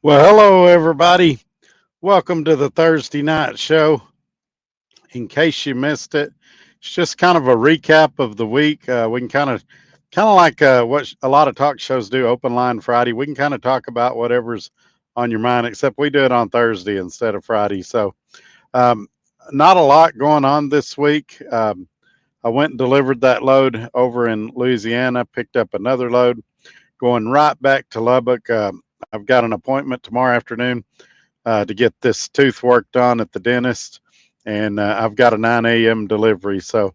Well, hello, everybody. Welcome to the Thursday night show. In case you missed it, it's just kind of a recap of the week. We can kind of like what a lot of talk shows do, open line Friday. We can kind of talk about whatever's on your mind, except we do it on Thursday instead of Friday. So, um, not a lot going on this week. I went and delivered that load over in Louisiana, picked up another load, going right back to Lubbock. I've got an appointment tomorrow afternoon to get this tooth worked on at the dentist, and I've got a 9 a.m. delivery. So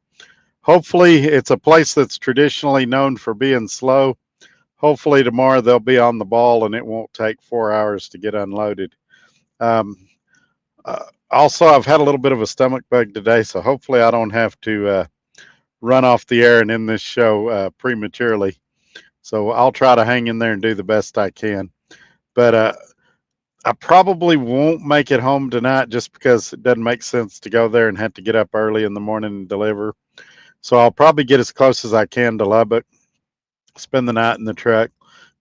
hopefully, it's a place that's traditionally known for being slow. Hopefully, tomorrow they'll be on the ball and it won't take 4 hours to get unloaded. Um, also, I've had a little bit of a stomach bug today, so hopefully, I don't have to run off the air and end this show prematurely. So I'll try to hang in there and do the best I can. But I probably won't make it home tonight just because it doesn't make sense to go there and have to get up early in the morning and deliver. So I'll probably get as close as I can to Lubbock, spend the night in the truck,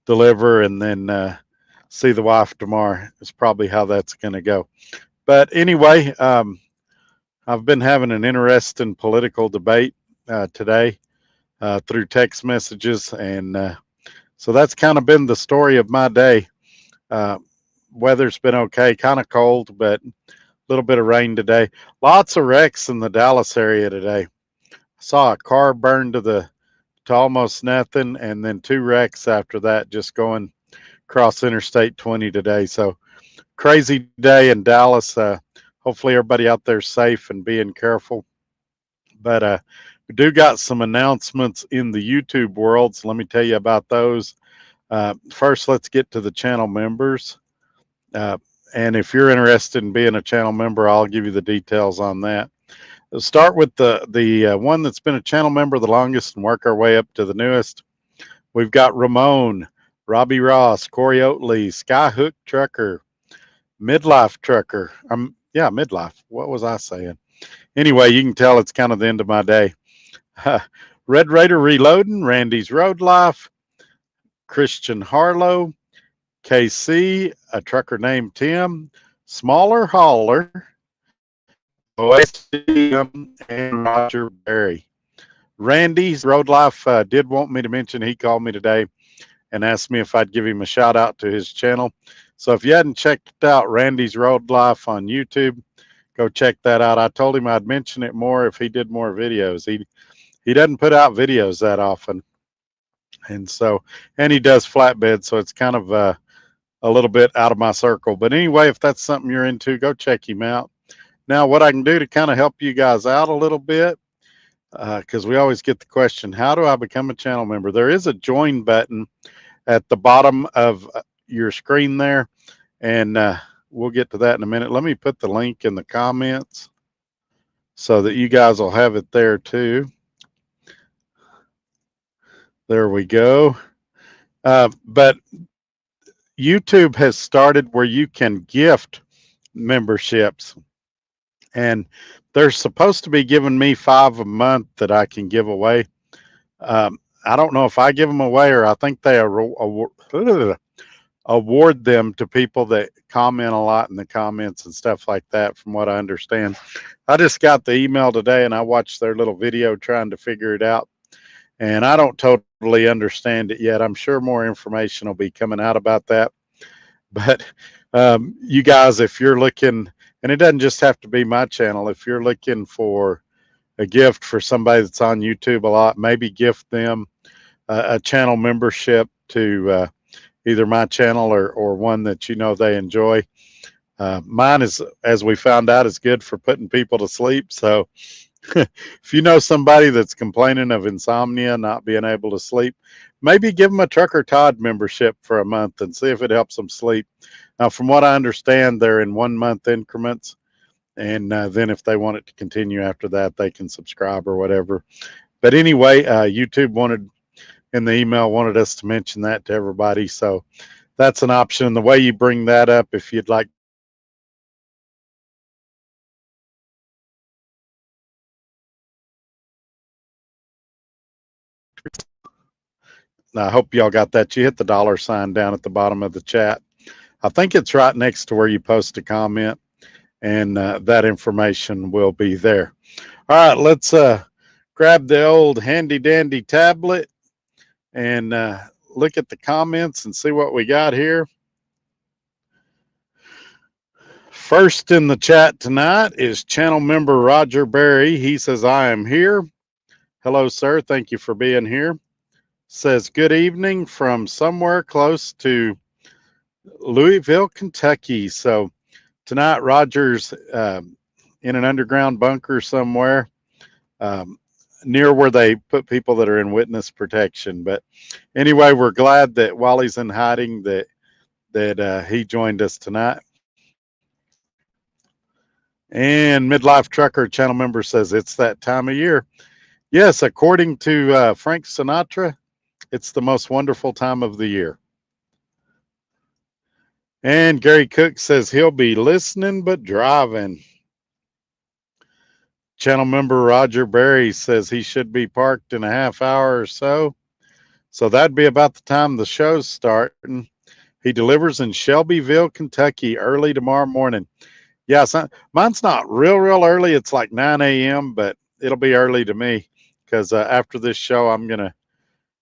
deliver, and then see the wife tomorrow. Is probably how that's going to go. But anyway, I've been having an interesting political debate today through text messages, and so that's kind of been the story of my day. Uh, Weather's been okay, kind of cold, but a little bit of rain today. Lots of wrecks in the Dallas area today. I saw a car burn to almost nothing, and then two wrecks after that just going across Interstate 20 today. So crazy day in Dallas. Hopefully everybody out there is safe and being careful. But we do got some announcements in the YouTube world, so let me tell you about those. First, let's get to the channel members. And if you're interested in being a channel member, I'll give you the details on that. We'll start with the one that's been a channel member the longest and work our way up to the newest. We've got Ramon, Robbie Ross, Corey Oatley, Skyhook Trucker, Midlife Trucker. Yeah, Midlife. What was I saying? Anyway, you can tell it's kind of the end of my day. Red Raider Reloading, Randy's Road Life, Christian Harlow, KC, a trucker named Tim, Smaller Hauler, OSM, and Roger Berry. Randy's Road Life did want me to mention, he called me today and asked me if I'd give him a shout out to his channel. So if you hadn't checked out Randy's Road Life on YouTube, go check that out. I told him I'd mention it more if he did more videos. He doesn't put out videos that often. And he does flatbed, so it's kind of a little bit out of my circle. But anyway, if that's something you're into, go check him out. Now, what I can do to kind of help you guys out a little bit, because we always get the question, how do I become a channel member? There is a join button at the bottom of your screen there, and we'll get to that in a minute. Let me put the link in the comments so that you guys will have it there too. There we go. But YouTube has started where you can gift memberships, and they're supposed to be giving me 5 a month that I can give away. I don't know if I give them away or I think they award them to people that comment a lot in the comments and stuff like that, from what I understand. I just got the email today and I watched their little video trying to figure it out, and I don't totally understand it yet. I'm sure more information will be coming out about that. But you guys, if you're looking, and it doesn't just have to be my channel, if you're looking for a gift for somebody that's on YouTube a lot, maybe gift them a channel membership to either my channel or one that you know they enjoy. Mine is, as we found out, is good for putting people to sleep. So if you know somebody that's complaining of insomnia, not being able to sleep, maybe give them a Trucker Todd membership for a month and see if it helps them sleep. Now, from what I understand, they're in 1 month increments. And then if they want it to continue after that, they can subscribe or whatever. But anyway, YouTube in the email wanted us to mention that to everybody. So that's an option. The way you bring that up, if you'd like, I hope y'all got that. You hit the $ sign down at the bottom of the chat. I think it's right next to where you post a comment, and that information will be there. All right, let's grab the old handy dandy tablet and look at the comments and see what we got here. First in the chat tonight is channel member Roger Berry. He says, I am here. Hello, sir. Thank you for being here. Says, good evening from somewhere close to Louisville, Kentucky. So tonight, Roger's in an underground bunker somewhere near where they put people that are in witness protection. But anyway, we're glad that while he's in hiding that he joined us tonight. And Midlife Trucker channel member says it's that time of year. Yes, according to Frank Sinatra, it's the most wonderful time of the year. And Gary Cook says he'll be listening but driving. Channel member Roger Berry says he should be parked in a half hour or so. So that'd be about the time the show's starting. He delivers in Shelbyville, Kentucky, early tomorrow morning. Yeah, so mine's not real early. It's like 9 a.m., but it'll be early to me because after this show, I'm going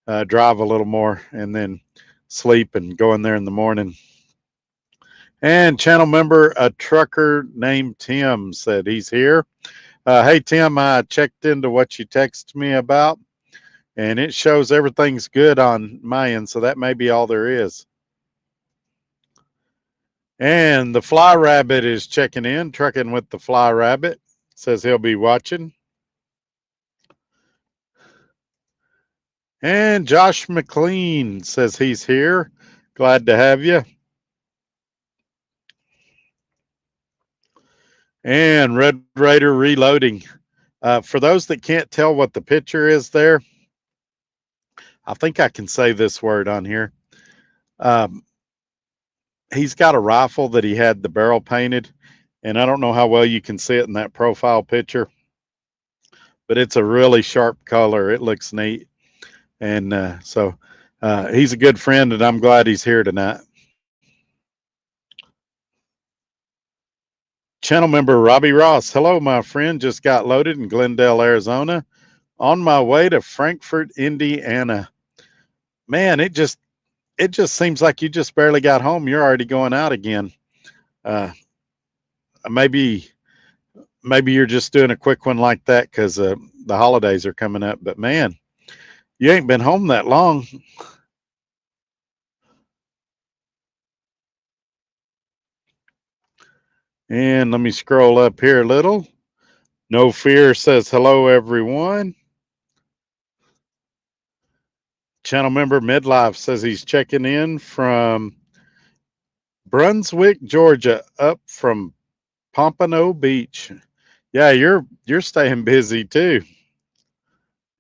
to drive a little more and then sleep and go in there in the morning. And channel member, a trucker named Tim, said he's here. Hey, Tim, I checked into what you texted me about, and it shows everything's good on my end, so that may be all there is. And the Fly Rabbit is checking in, trucking with the Fly Rabbit. Says he'll be watching. And Josh McLean says he's here. Glad to have you. And Red Raider Reloading. For those that can't tell what the picture is there, I think I can say this word on here. He's got a rifle that he had the barrel painted, and I don't know how well you can see it in that profile picture, but it's a really sharp color. It looks neat. And so he's a good friend, and I'm glad he's here tonight. Channel member Robbie Ross. Hello, my friend. Just got loaded in Glendale, Arizona. On my way to Frankfort, Indiana. Man, it just seems like you just barely got home. You're already going out again. Maybe you're just doing a quick one like that because the holidays are coming up. But man, you ain't been home that long. And let me scroll up here a little. No Fear says hello, everyone. Channel member Midlife says he's checking in from Brunswick, Georgia, up from Pompano Beach. Yeah, you're staying busy too.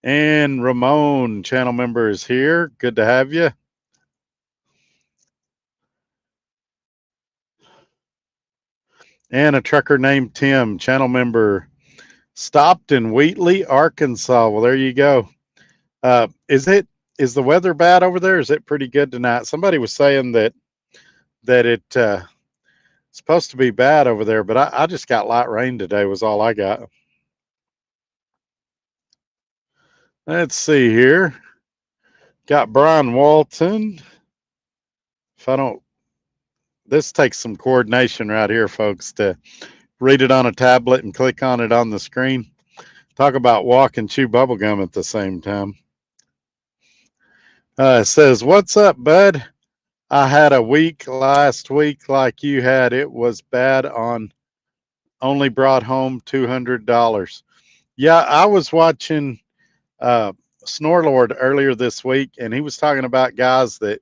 And Ramon, channel member, is here. Good to have you. And a trucker named Tim, channel member, stopped in Wheatley, Arkansas. Well, there you go. Is the weather bad over there? Is it pretty good tonight? Somebody was saying that it's supposed to be bad over there, but I just got light rain today was all I got. Let's see here. Got Brian Walton. This takes some coordination right here, folks, to read it on a tablet and click on it on the screen. Talk about walk and chew bubblegum at the same time. It says, what's up, bud? I had a week last week like you had. It was bad on only brought home $200. Yeah, I was watching Snorlord earlier this week, and he was talking about guys that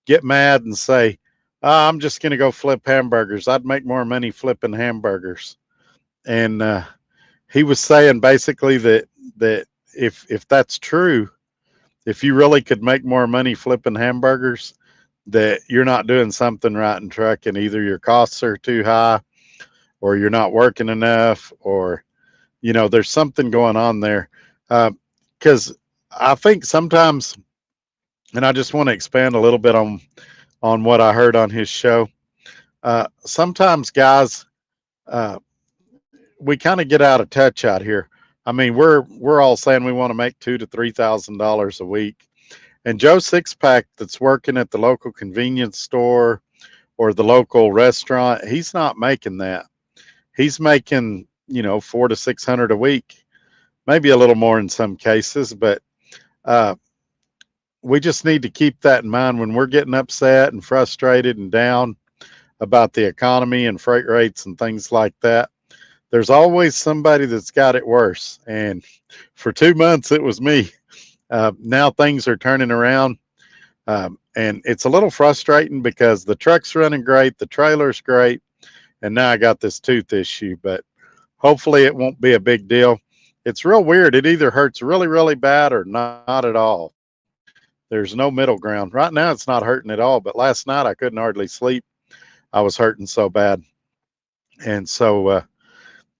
get mad and say, I'm just going to go flip hamburgers. I'd make more money flipping hamburgers. And he was saying basically that if that's true, if you really could make more money flipping hamburgers, that you're not doing something right in trucking. Either your costs are too high, or you're not working enough, or, there's something going on there. Because I think sometimes, and I just want to expand a little bit on what I heard on his show. Sometimes, guys, uh, we kind of get out of touch out here. I mean, we're all saying we want to make $2,000 to $3,000 a week, and Joe Sixpack that's working at the local convenience store or the local restaurant, he's not making that. He's making, 400 to 600 a week, maybe a little more in some cases, but uh, we just need to keep that in mind when we're getting upset and frustrated and down about the economy and freight rates and things like that. There's always somebody that's got it worse. And for 2 months, it was me. Now things are turning around. And it's a little frustrating because the truck's running great, the trailer's great, and now I got this tooth issue. But hopefully, it won't be a big deal. It's real weird. It either hurts really, really bad or not at all. There's no middle ground. Right now, it's not hurting at all. But last night, I couldn't hardly sleep. I was hurting so bad. And so,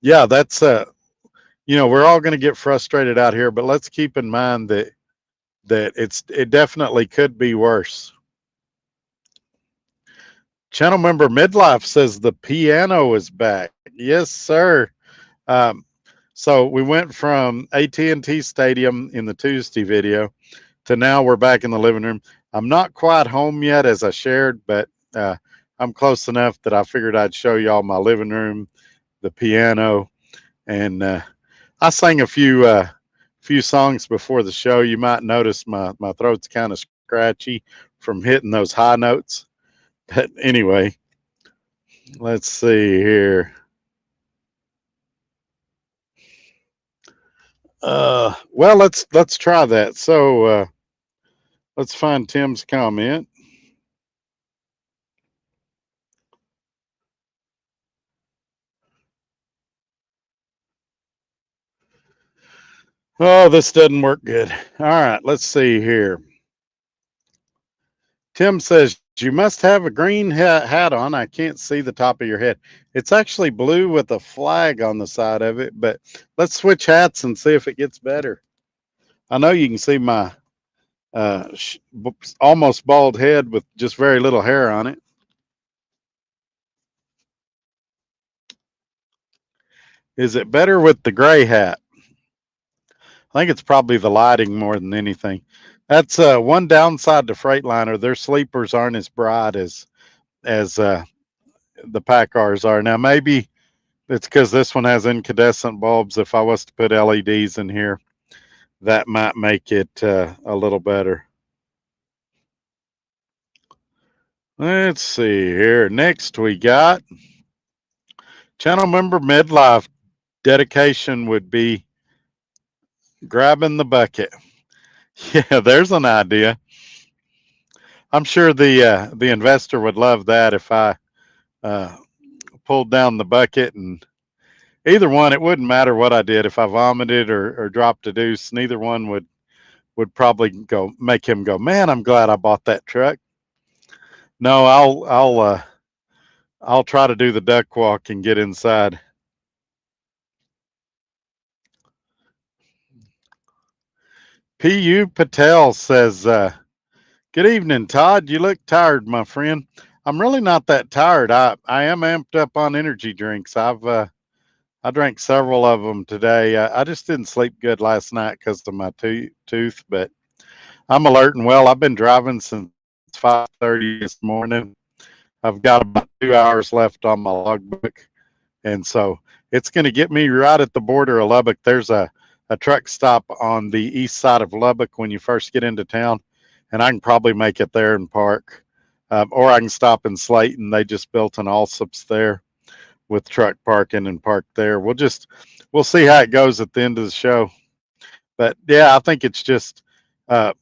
yeah, that's we're all going to get frustrated out here, but let's keep in mind that it definitely could be worse. Channel member Midlife says the piano is back. Yes, sir. Um, so we went from AT&T Stadium in the Tuesday video to now we're back in the living room. I'm not quite home yet, as I shared, but I'm close enough that I figured I'd show y'all my living room, the piano, and I sang a few songs before the show. You might notice my throat's kind of scratchy from hitting those high notes. But anyway, let's see here. Well, let's try that. So let's find Tim's comment. Oh, this doesn't work good. All right, let's see here. Tim says, you must have a green hat on. I can't see the top of your head. It's actually blue with a flag on the side of it, but let's switch hats and see if it gets better. I know you can see my almost bald head with just very little hair on it. Is it better with the gray hat? I think it's probably the lighting more than anything. That's one downside to Freightliner. Their sleepers aren't as bright as the Packars are. Now maybe it's because this one has incandescent bulbs. If I was to put LEDs in here, that might make it a little better. Let's see here. Next we got channel member Midlife. Dedication would be grabbing the bucket. Yeah, there's an idea. I'm sure the investor would love that if I uh, pulled down the bucket, and either one, it wouldn't matter what I did. If I vomited or dropped a deuce, neither one would probably make him go, man, I'm glad I bought that truck. No, I'll try to do the duck walk and get inside. P.U. Patel says, good evening, Todd. You look tired, my friend. I'm really not that tired. I am amped up on energy drinks. I drank several of them today. I just didn't sleep good last night because of my tooth, but I'm alert and well. I've been driving since 5:30 this morning. I've got about 2 hours left on my logbook, and so it's going to get me right at the border of Lubbock. There's a truck stop on the east side of Lubbock when you first get into town, and I can probably make it there and park, or I can stop in Slayton. They just built an Allsup's there with truck parking and park there. We'll see how it goes at the end of the show. But yeah, I think it's just uh,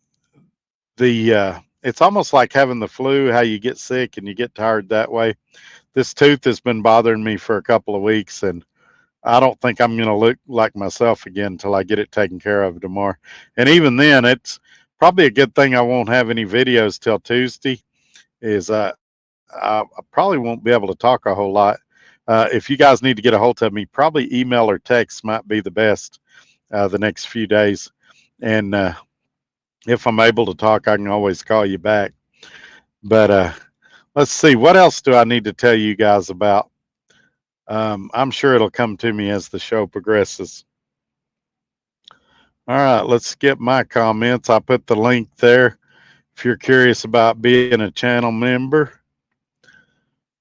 it's almost like having the flu, how you get sick and you get tired that way. This tooth has been bothering me for a couple of weeks, and I don't think I'm going to look like myself again until I get it taken care of tomorrow. And even then, it's probably a good thing I won't have any videos till Tuesday. Is I probably won't be able to talk a whole lot. If you guys need to get a hold of me, probably email or text might be the best the next few days. And if I'm able to talk, I can always call you back. But Let's see. What else do I need to tell you guys about? I'm sure it'll come to me as the show progresses. All right, let's skip my comments. I put the link there if you're curious about being a channel member.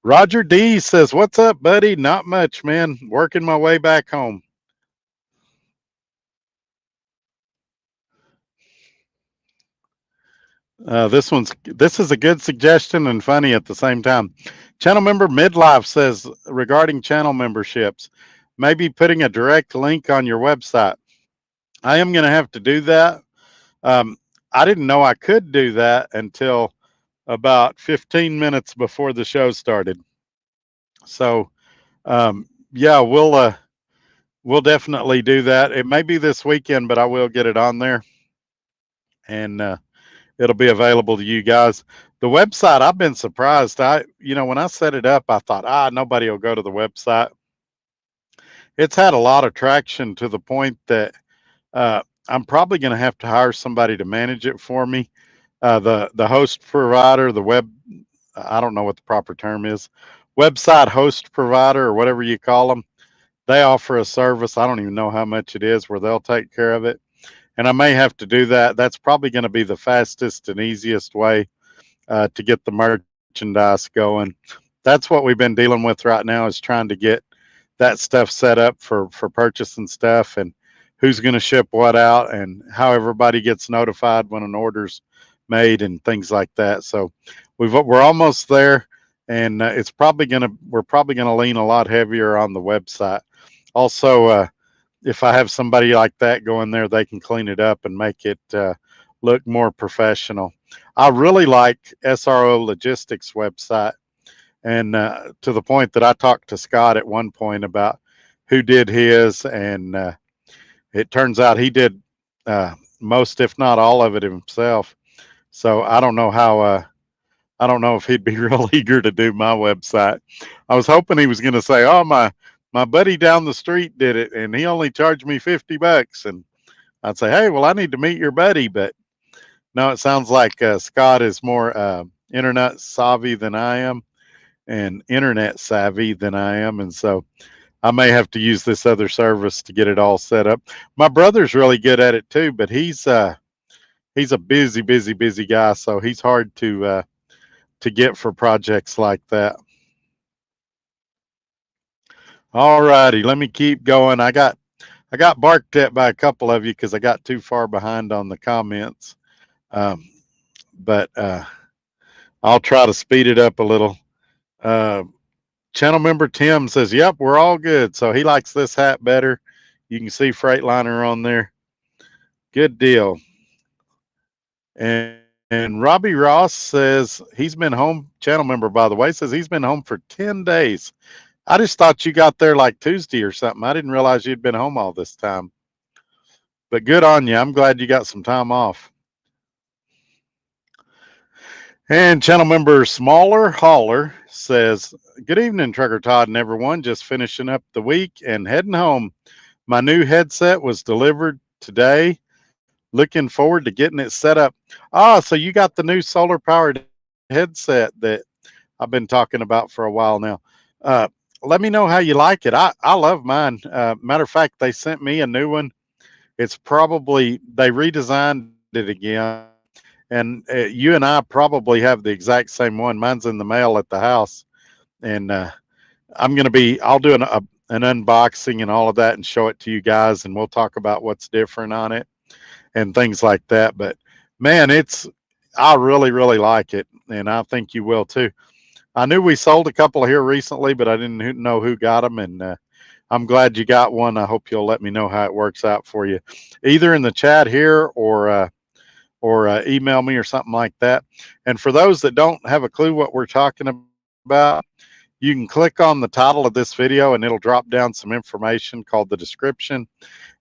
Roger D says, "What's up, buddy? Not much, man. Working my way back home." This is a good suggestion and funny at the same time. Channel member Midlife says regarding channel memberships, maybe putting a direct link on your website. I am going to have to do that. Um, I didn't know I could do that until about 15 minutes before the show started. So, yeah, we'll definitely do that. It may be this weekend, but I will get it on there, and it'll be available to you guys. The website, I've been surprised. When I set it up, I thought, nobody will go to the website. It's had a lot of traction to the point that I'm probably going to have to hire somebody to manage it for me. The host provider, the web, I don't know what the proper term is, website host provider or whatever you call them. They offer a service. I don't even know how much it is where they'll take care of it. And I may have to do that. That's probably going to be the fastest and easiest way to get the merchandise going. That's what we've been dealing with right now is trying to get that stuff set up for purchasing stuff and who's going to ship what out and how everybody gets notified when an order's made and things like that. So we're almost there, and we're probably gonna lean a lot heavier on the website. Also, if I have somebody like that go in there, they can clean it up and make it look more professional. I really like SRO Logistics website, and to the point that I talked to Scott at one point about who did his, and it turns out he did most, if not all of it himself. So I don't know I don't know if he'd be real eager to do my website. I was hoping he was going to say, "Oh, my buddy down the street did it, and he only charged me $50." And I'd say, "Hey, well, I need to meet your buddy." But no, it sounds like Scott is more internet savvy than I am, and internet savvy than I am, and so I may have to use this other service to get it all set up. My brother's really good at it too, but he's a busy guy, so he's hard to get for projects like that. All righty, let me keep going. I got barked at by a couple of you because I got too far behind on the comments, um, but I'll try to speed it up a little. Uh, Channel member Tim says, "Yep, we're all good." So he likes this hat better. You can see Freightliner on there. Good deal. And Robbie Ross says he's been home. Channel member, by the way, says he's been home for 10 days. I just thought you got there like Tuesday or something. I didn't realize you'd been home all this time. But good on you. I'm glad you got some time off. And channel member Smaller Hauler says, "Good evening, Trucker Todd and everyone. Just finishing up the week and heading home. My new headset was delivered today. Looking forward to getting it set up." So you got the new solar powered headset that I've been talking about for a while now. Uh, Let me know how you like it. I love mine. Matter of fact, they sent me a new one. They redesigned it again. And you and I probably have the exact same one. Mine's in the mail at the house. And I'll do an unboxing and all of that and show it to you guys. And we'll talk about what's different on it and things like that. But man, I really, really like it. And I think you will too. I knew we sold a couple here recently, but I didn't know who got them. And I'm glad you got one. I hope you'll let me know how it works out for you, either in the chat here or email me or something like that. And for those that don't have a clue what we're talking about, you can click on the title of this video and it'll drop down some information called the description.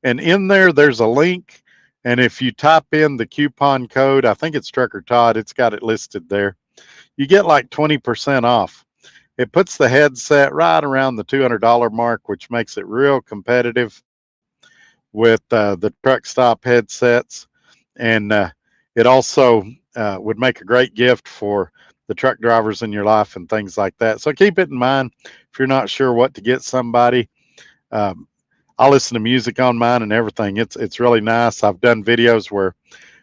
And in there, there's a link. And if you type in the coupon code, I think it's Trucker Todd, it's got it listed there. You get like 20% off. It puts the headset right around the $200 mark, which makes it real competitive with the truck stop headsets. And it also would make a great gift for the truck drivers in your life and things like that. So keep it in mind if you're not sure what to get somebody. Um, I listen to music on mine and everything. It's really nice. I've done videos where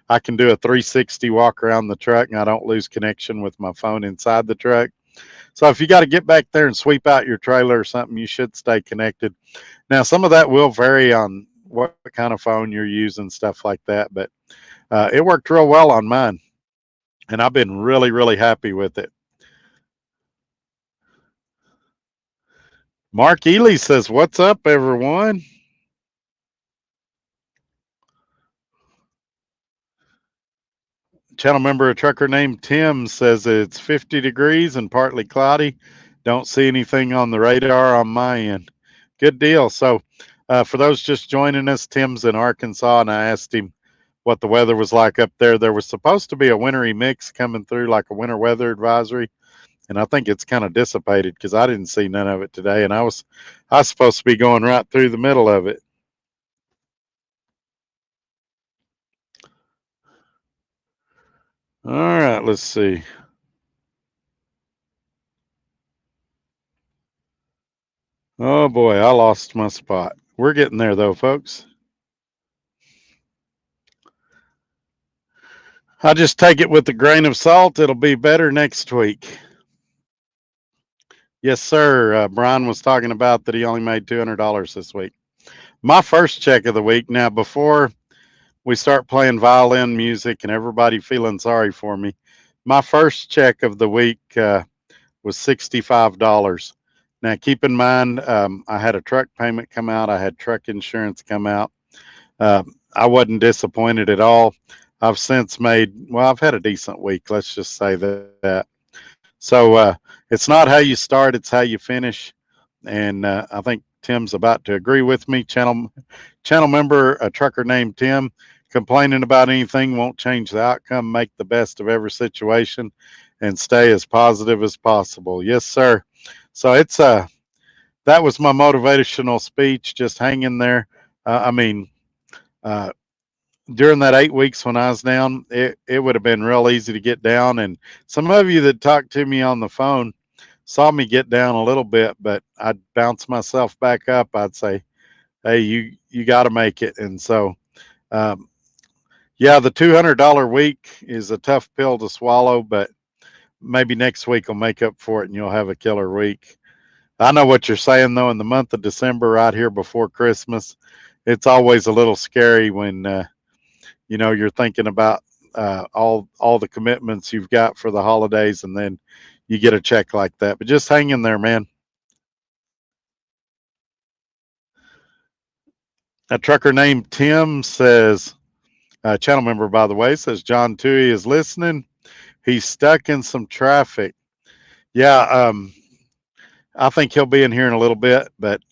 I can do a 360 walk around the truck and I don't lose connection with my phone inside the truck. So if you got to get back there and sweep out your trailer or something, you should stay connected. Now, some of that will vary on what kind of phone you're using, stuff like that, but it worked real well on mine, and I've been really, really happy with it. Mark Ely says, "What's up, everyone?" Channel member, a trucker named Tim, says it's 50 degrees and partly cloudy. Don't see anything on the radar on my end. Good deal. So, for those just joining us, Tim's in Arkansas, and I asked him what the weather was like up there. There was supposed to be a wintry mix coming through, like a winter weather advisory, and I think it's kind of dissipated because I didn't see none of it today, and I was supposed to be going right through the middle of it. All right, let's see. Oh boy, I lost my spot. We're getting there though, folks. I just take it with a grain of salt. It'll be better next week. Yes, sir. Brian was talking about that he only made $200 this week. My first check of the week. Now, before we start playing violin music and everybody feeling sorry for me, my first check of the week was $65. Now, keep in mind, I had a truck payment come out, I had truck insurance come out. I wasn't disappointed at all. I've since made, well, I've had a decent week. Let's just say that. So it's not how you start, it's how you finish. And I think Tim's about to agree with me. Channel member, a trucker named Tim, complaining about anything won't change the outcome. Make the best of every situation and stay as positive as possible. Yes, sir. So it's that was my motivational speech. Just hang in there. I mean, uh, during that 8 weeks when I was down, it would have been real easy to get down. And some of you that talked to me on the phone saw me get down a little bit, but I'd bounce myself back up. I'd say, "Hey, you got to make it." And so, um, yeah, the $200 week is a tough pill to swallow, but maybe next week will make up for it, and you'll have a killer week. I know what you're saying though. In the month of December, right here before Christmas, it's always a little scary when you're thinking about all the commitments you've got for the holidays, and then you get a check like that. But just hang in there, man. A trucker named Tim says, channel member by the way, says John Tui is listening. He's stuck in some traffic. Yeah, I think he'll be in here in a little bit, but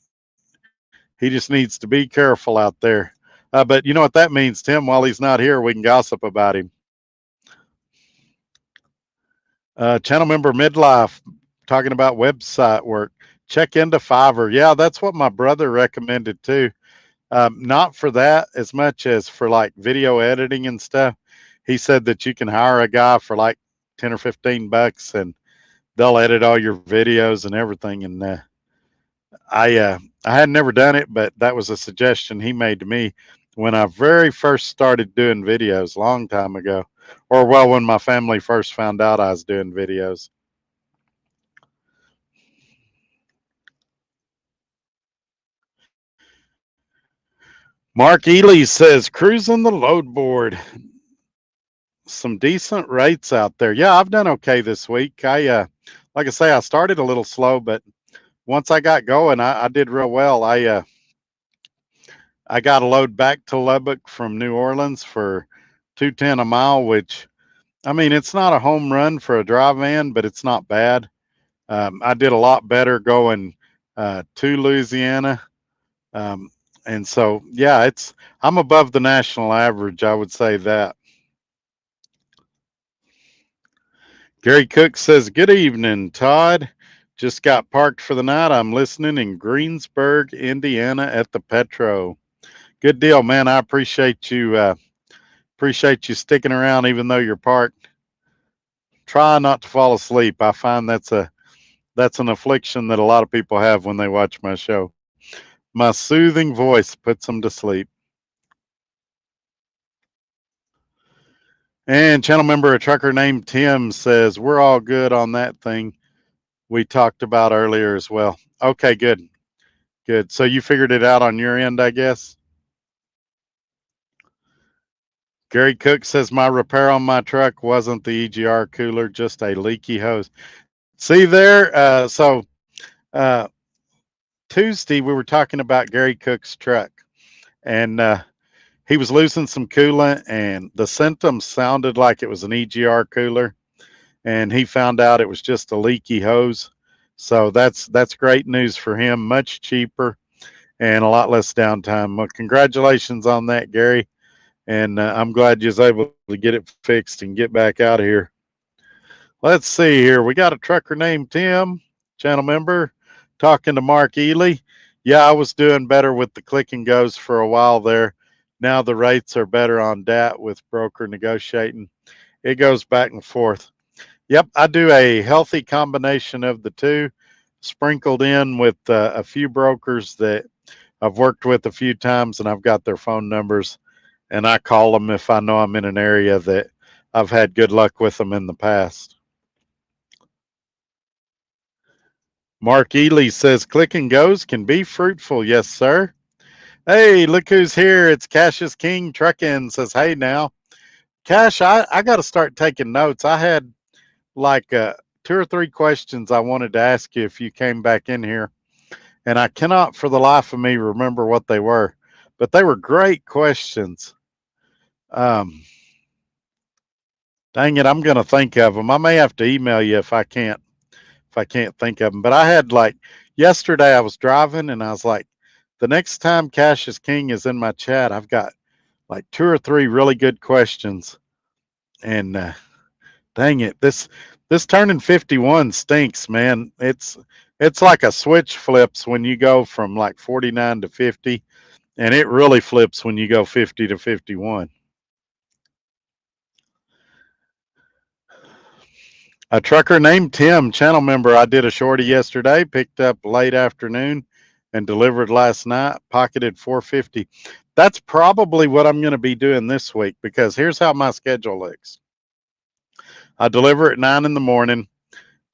he just needs to be careful out there. But you know what that means, Tim? While he's not here, we can gossip about him. Channel member midlife talking about website work. Check into Fiverr. Yeah, that's what my brother recommended too. Not for that as much as for like video editing and stuff. He said that you can hire a guy for like 10 or 15 bucks and they'll edit all your videos and everything. And I had never done it, but that was a suggestion he made to me when I very first started doing videos a long time ago, or well, when my family first found out I was doing videos. Mark Ely says cruising the load board. Some decent rates out there. Yeah, I've done okay this week. Like I say, I started a little slow, but once I got going, I did real well. I got a load back to Lubbock from New Orleans for 210 a mile, which I mean it's not a home run for a dry van, but it's not bad. I did a lot better going to Louisiana, um, and so yeah, I'm above the national average. I would say that. Gary Cook says, "Good evening, Todd. Just got parked for the night. I'm listening in Greensburg, Indiana at the Petro. Good deal, man. I appreciate you sticking around even though you're parked." try not to fall asleep. I find that's an affliction that a lot of people have when they watch my show. My soothing voice puts them to sleep. And channel member, a trucker named Tim, says, we're all good on that thing we talked about earlier as well. Okay, good. Good. So you figured it out on your end, I guess? Gary Cook says, my repair on my truck wasn't the EGR cooler, just a leaky hose. See there? Uh, Tuesday, we were talking about Gary Cook's truck, and he was losing some coolant, and the symptoms sounded like it was an EGR cooler, and he found out it was just a leaky hose. So that's great news for him. Much cheaper and a lot less downtime. Well, congratulations on that, Gary, and I'm glad you was able to get it fixed and get back out of here. Let's see here. We got a trucker named Tim, channel member, talking to Mark Ely. Yeah, I was doing better with the click and goes for a while there. Now the rates are better on DAT with broker negotiating. It goes back and forth. Yep, I do a healthy combination of the two, sprinkled in with a few brokers that I've worked with a few times, and I've got their phone numbers, and I call them if I know I'm in an area that I've had good luck with them in the past. Mark Ely says click and goes can be fruitful. Yes, sir. Hey, look who's here. It's Cash's King Truckin' says, hey now. Cash, I got to start taking notes. I had like two or three questions I wanted to ask you if you came back in here, and I cannot for the life of me remember what they were, but they were great questions. Um, Dang it, I'm going to think of them. I may have to email you if I can't think of them. But I had like yesterday I was driving and I was like, the next time Cassius King is in my chat, I've got like two or three really good questions. And dang it, this turning 51 stinks, man. It's like a switch flips when you go from like 49 to 50, and it really flips when you go 50 to 51. A trucker named Tim, channel member. I did a shorty yesterday, picked up late afternoon and delivered last night, pocketed 450. That's probably what I'm going to be doing this week, because here's how my schedule looks. I deliver at 9 in the morning,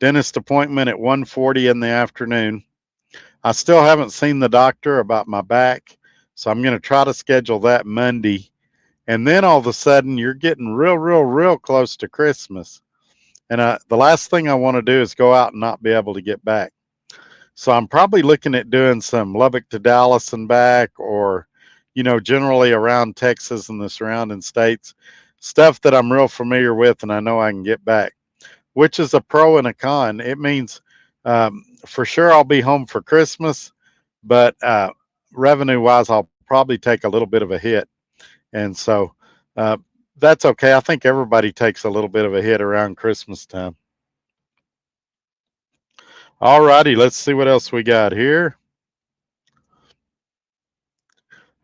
dentist appointment at 1:40 in the afternoon. I still haven't seen the doctor about my back, so I'm going to try to schedule that Monday. And then all of a sudden you're getting real close to Christmas. And the last thing I want to do is go out and not be able to get back. So I'm probably looking at doing some Lubbock to Dallas and back, or, generally around Texas and the surrounding states, stuff that I'm real familiar with and I know I can get back, which is a pro and a con. It means for sure I'll be home for Christmas, but revenue wise, I'll probably take a little bit of a hit. And so uh, that's okay. I think everybody takes a little bit of a hit around Christmas time. All righty, let's see what else we got here.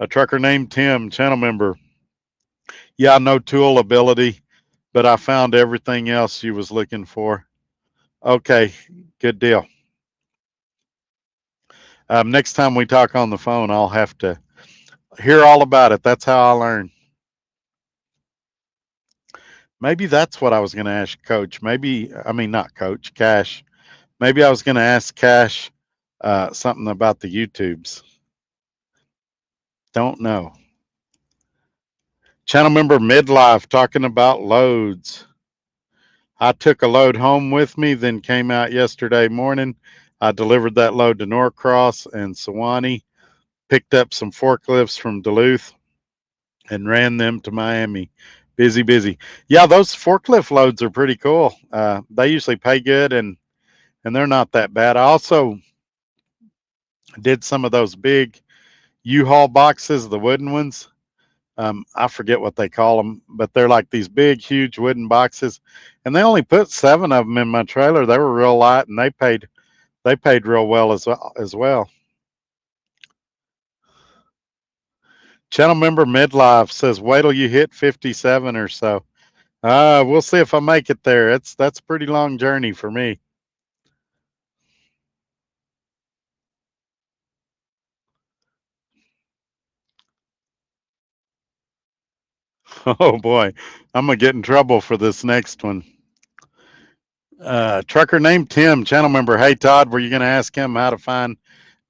A trucker named Tim, channel member. Yeah, no tool ability, but I found everything else you was looking for. Okay, good deal. Next time we talk on the phone, I'll have to hear all about it. That's how I learn. Maybe that's what I was going to ask Coach. Not Coach, Cash. Maybe I was going to ask Cash something about the YouTubes. Don't know. Channel member Midlife talking about loads. I took a load home with me, then came out yesterday morning. I delivered that load to Norcross and Sewanee, picked up some forklifts from Duluth, and ran them to Miami. Busy. Yeah, those forklift loads are pretty cool. They usually pay good, and they're not that bad. I also did some of those big U-Haul boxes, the wooden ones. I forget what they call them, but they're like these big, huge wooden boxes, and they only put 7 of them in my trailer. They were real light, and they paid real well as well. Channel member Midlife says, wait till you hit 57 or so. We'll see if I make it there. That's a pretty long journey for me. Oh boy, I'm gonna get in trouble for this next one. Trucker named Tim, channel member. Hey Todd, were you gonna ask him how to find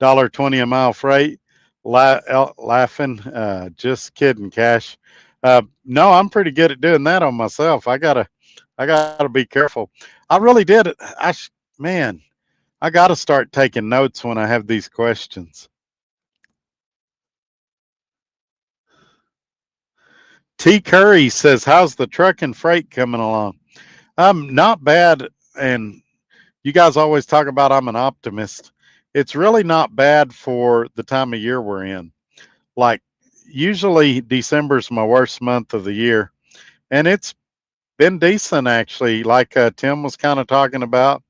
$1.20 a mile freight? Laughing. Just kidding, Cash. No, I'm pretty good at doing that on myself. I gotta be careful. I really did. Man, I gotta start taking notes when I have these questions. T. Curry says, "How's the truck and freight coming along?" Not bad. And you guys always talk about I'm an optimist. It's really not bad for the time of year we're in. Like usually December's my worst month of the year, and it's been decent actually. Like Tim was kind of talking about,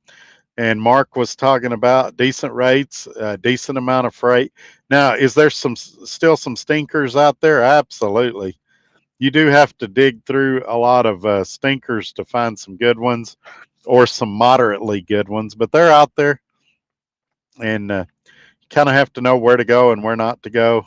and Mark was talking about decent rates, decent amount of freight. Now, is there still some stinkers out there? Absolutely. You do have to dig through a lot of stinkers to find some good ones or some moderately good ones, but they're out there, and you kind of have to know where to go and where not to go.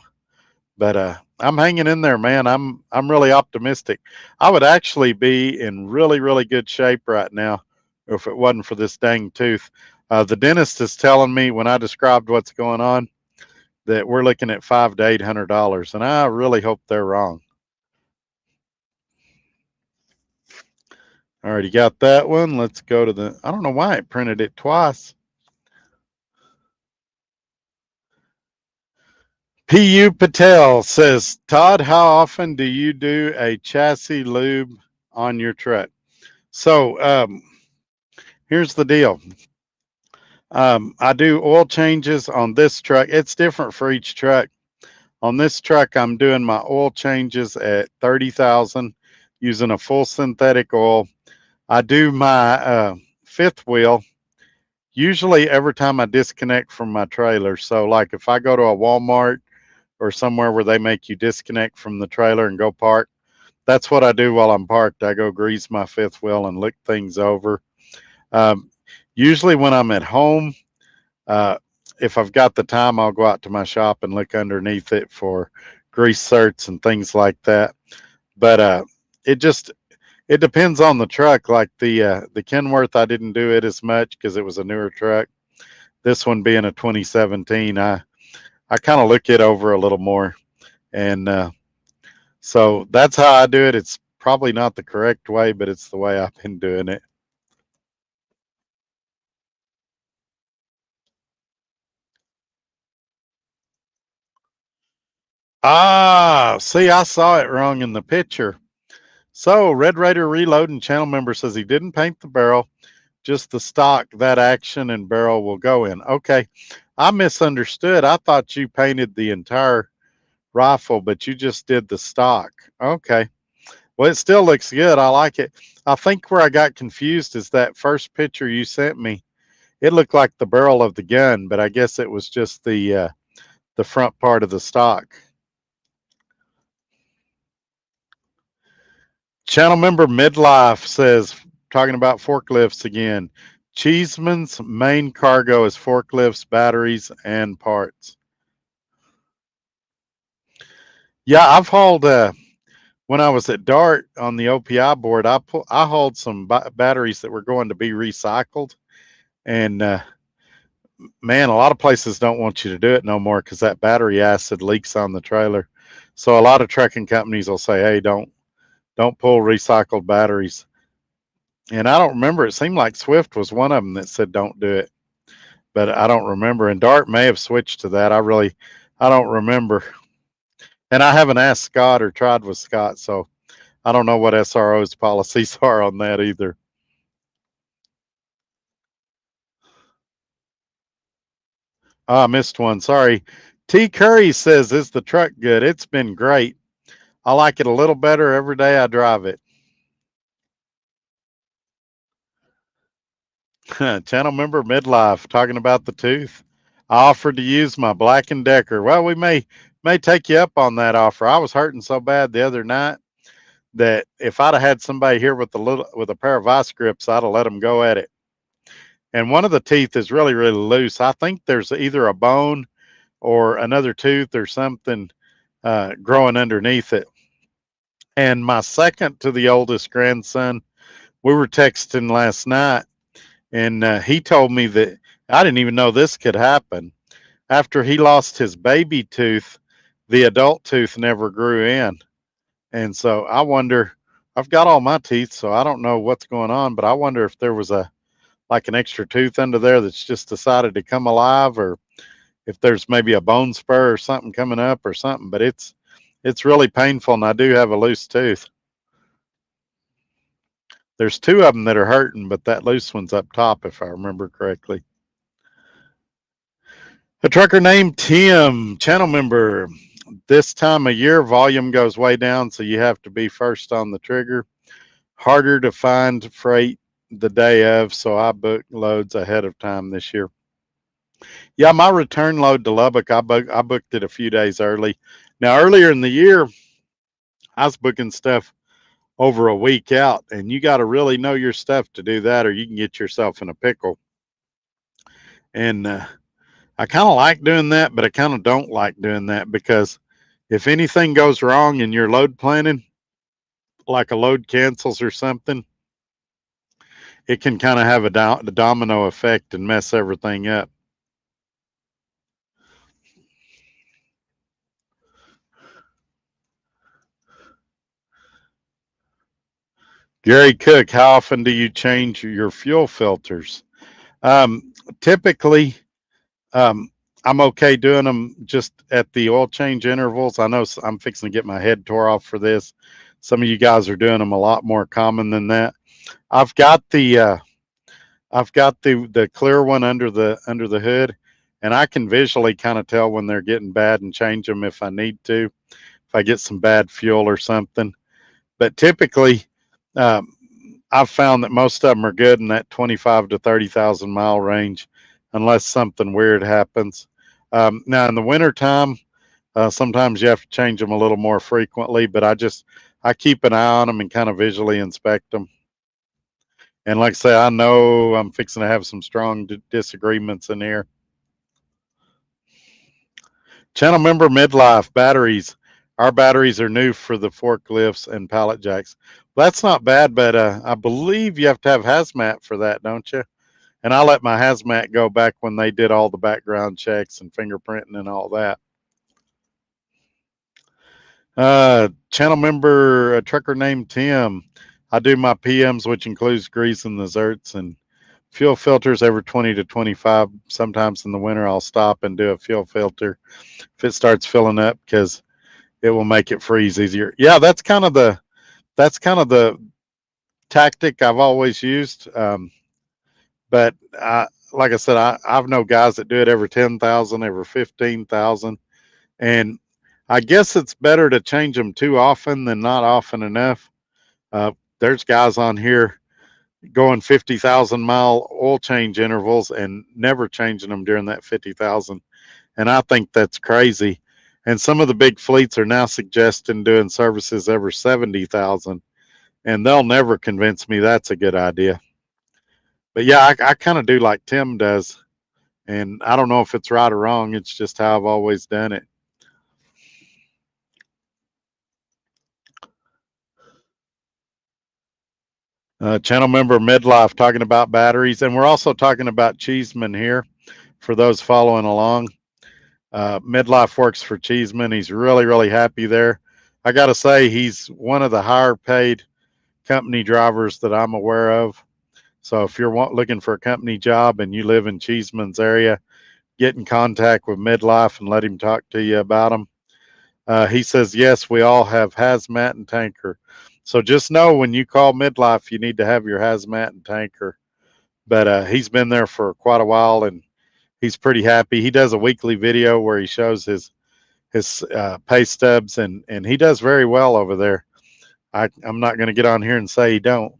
But I'm hanging in there, man. I'm really optimistic. I would actually be in really really good shape right now if it wasn't for this dang tooth. The dentist is telling me when I described what's going on that we're looking at $500 to $800, and I really hope they're wrong. Already got that one. Let's go to the. I don't know why it printed it twice. P.U. Patel says, Todd, how often do you do a chassis lube on your truck? So here's the deal. I do oil changes on this truck. It's different for each truck. On this truck, I'm doing my oil changes at 30,000 using a full synthetic oil. I do my fifth wheel usually every time I disconnect from my trailer. So, like if I go to a Walmart or somewhere where they make you disconnect from the trailer and go park, that's what I do while I'm parked. I go grease my fifth wheel and look things over. Um, Usually, when I'm at home, uh, if I've got the time, I'll go out to my shop and look underneath it for grease certs and things like that. But it just it depends on the truck. Like the Kenworth, I didn't do it as much because it was a newer truck. This one being a 2017, I kind of look it over a little more, and so that's how I do it. It's probably not the correct way, but it's the way I've been doing it. See, I saw it wrong in the picture. So, Red Raider Reloading channel member says he didn't paint the barrel, just the stock that action and barrel will go in. Okay, I misunderstood. I thought you painted the entire rifle, but you just did the stock. Okay. Well, it still looks good. I like it. I think where I got confused is that first picture you sent me. It looked like the barrel of the gun, but I guess it was just the front part of the stock. Channel member Midlife says, talking about forklifts again. Cheeseman's main cargo is forklifts, batteries, and parts. Yeah, I've hauled. When I was at Dart on the OPI board, I hauled some batteries that were going to be recycled, and man, a lot of places don't want you to do it no more because that battery acid leaks on the trailer. So a lot of trucking companies will say, "Hey, don't pull recycled batteries." And I don't remember. It seemed like Swift was one of them that said don't do it, but I don't remember. And Dart may have switched to that. I don't remember. And I haven't asked Scott or tried with Scott, so I don't know what SRO's policies are on that either. I missed one. Sorry. T. Curry says, "Is the truck good?" It's been great. I like it a little better every day I drive it. Channel member Midlife talking about the tooth. I offered to use my Black and Decker. Well, we may take you up on that offer. I was hurting so bad the other night that if I'd have had somebody here with a pair of vice grips, I'd have let them go at it. And one of the teeth is really, really loose. I think there's either a bone or another tooth or something growing underneath it. And my second to the oldest grandson, we were texting last night, and he told me that I didn't even know this could happen. After he lost his baby tooth, the adult tooth never grew in. And so I wonder, I've got all my teeth, so I don't know what's going on, but I wonder if there was like an extra tooth under there that's just decided to come alive, or if there's maybe a bone spur or something coming up or something. But it's really painful, and I do have a loose tooth. There's two of them that are hurting, but that loose one's up top, if I remember correctly. A trucker named Tim, channel member. This time of year, volume goes way down, so you have to be first on the trigger. Harder to find freight the day of, so I book loads ahead of time this year. Yeah, my return load to Lubbock, I booked it a few days early. Now, earlier in the year, I was booking stuff over a week out, and you got to really know your stuff to do that, or you can get yourself in a pickle. And I kind of like doing that, but I kind of don't like doing that, because if anything goes wrong in your load planning, like a load cancels or something, it can kind of have a domino effect and mess everything up. Gary Cook, how often do you change your fuel filters? Typically, um, I'm okay doing them just at the oil change intervals. I know I'm fixing to get my head tore off for this. Some of you guys are doing them a lot more common than that. I've got the clear one under the hood, and I can visually kind of tell when they're getting bad and change them if I need to, if I get some bad fuel or something. But typically, um, I've found that most of them are good in that 25 to 30,000 mile range, unless something weird happens. Now in the wintertime, sometimes you have to change them a little more frequently, but I keep an eye on them and kind of visually inspect them. And like I say, I know I'm fixing to have some strong disagreements in here. Channel member midlife batteries. Our batteries are new for the forklifts and pallet jacks. Well, that's not bad, but I believe you have to have hazmat for that, don't you? And I let my hazmat go back when they did all the background checks and fingerprinting and all that. Channel member, a trucker named Tim. I do my PMs, which includes grease and desserts and fuel filters every 20 to 25. Sometimes in the winter, I'll stop and do a fuel filter if it starts filling up, because it will make it freeze easier. Yeah, that's kind of the tactic I've always used. But like I said, I've known guys that do it every 10,000, every 15,000, and I guess it's better to change them too often than not often enough. There's guys on here going 50,000 mile oil change intervals and never changing them during that 50,000. And I think that's crazy. And some of the big fleets are now suggesting doing services every 70,000, and they'll never convince me that's a good idea. But yeah, I kind of do like Tim does. And I don't know if it's right or wrong. It's just how I've always done it. Channel member midlife talking about batteries. And we're also talking about Cheeseman here for those following along. Midlife works for Cheeseman. He's really, really happy there. I got to say, he's one of the higher paid company drivers that I'm aware of. So if you're looking for a company job and you live in Cheeseman's area, get in contact with Midlife and let him talk to you about them. He says, yes, we all have hazmat and tanker. So just know when you call Midlife, you need to have your hazmat and tanker. But he's been there for quite a while, and he's pretty happy. He does a weekly video where he shows his pay stubs, and he does very well over there. I'm not going to get on here and say he don't.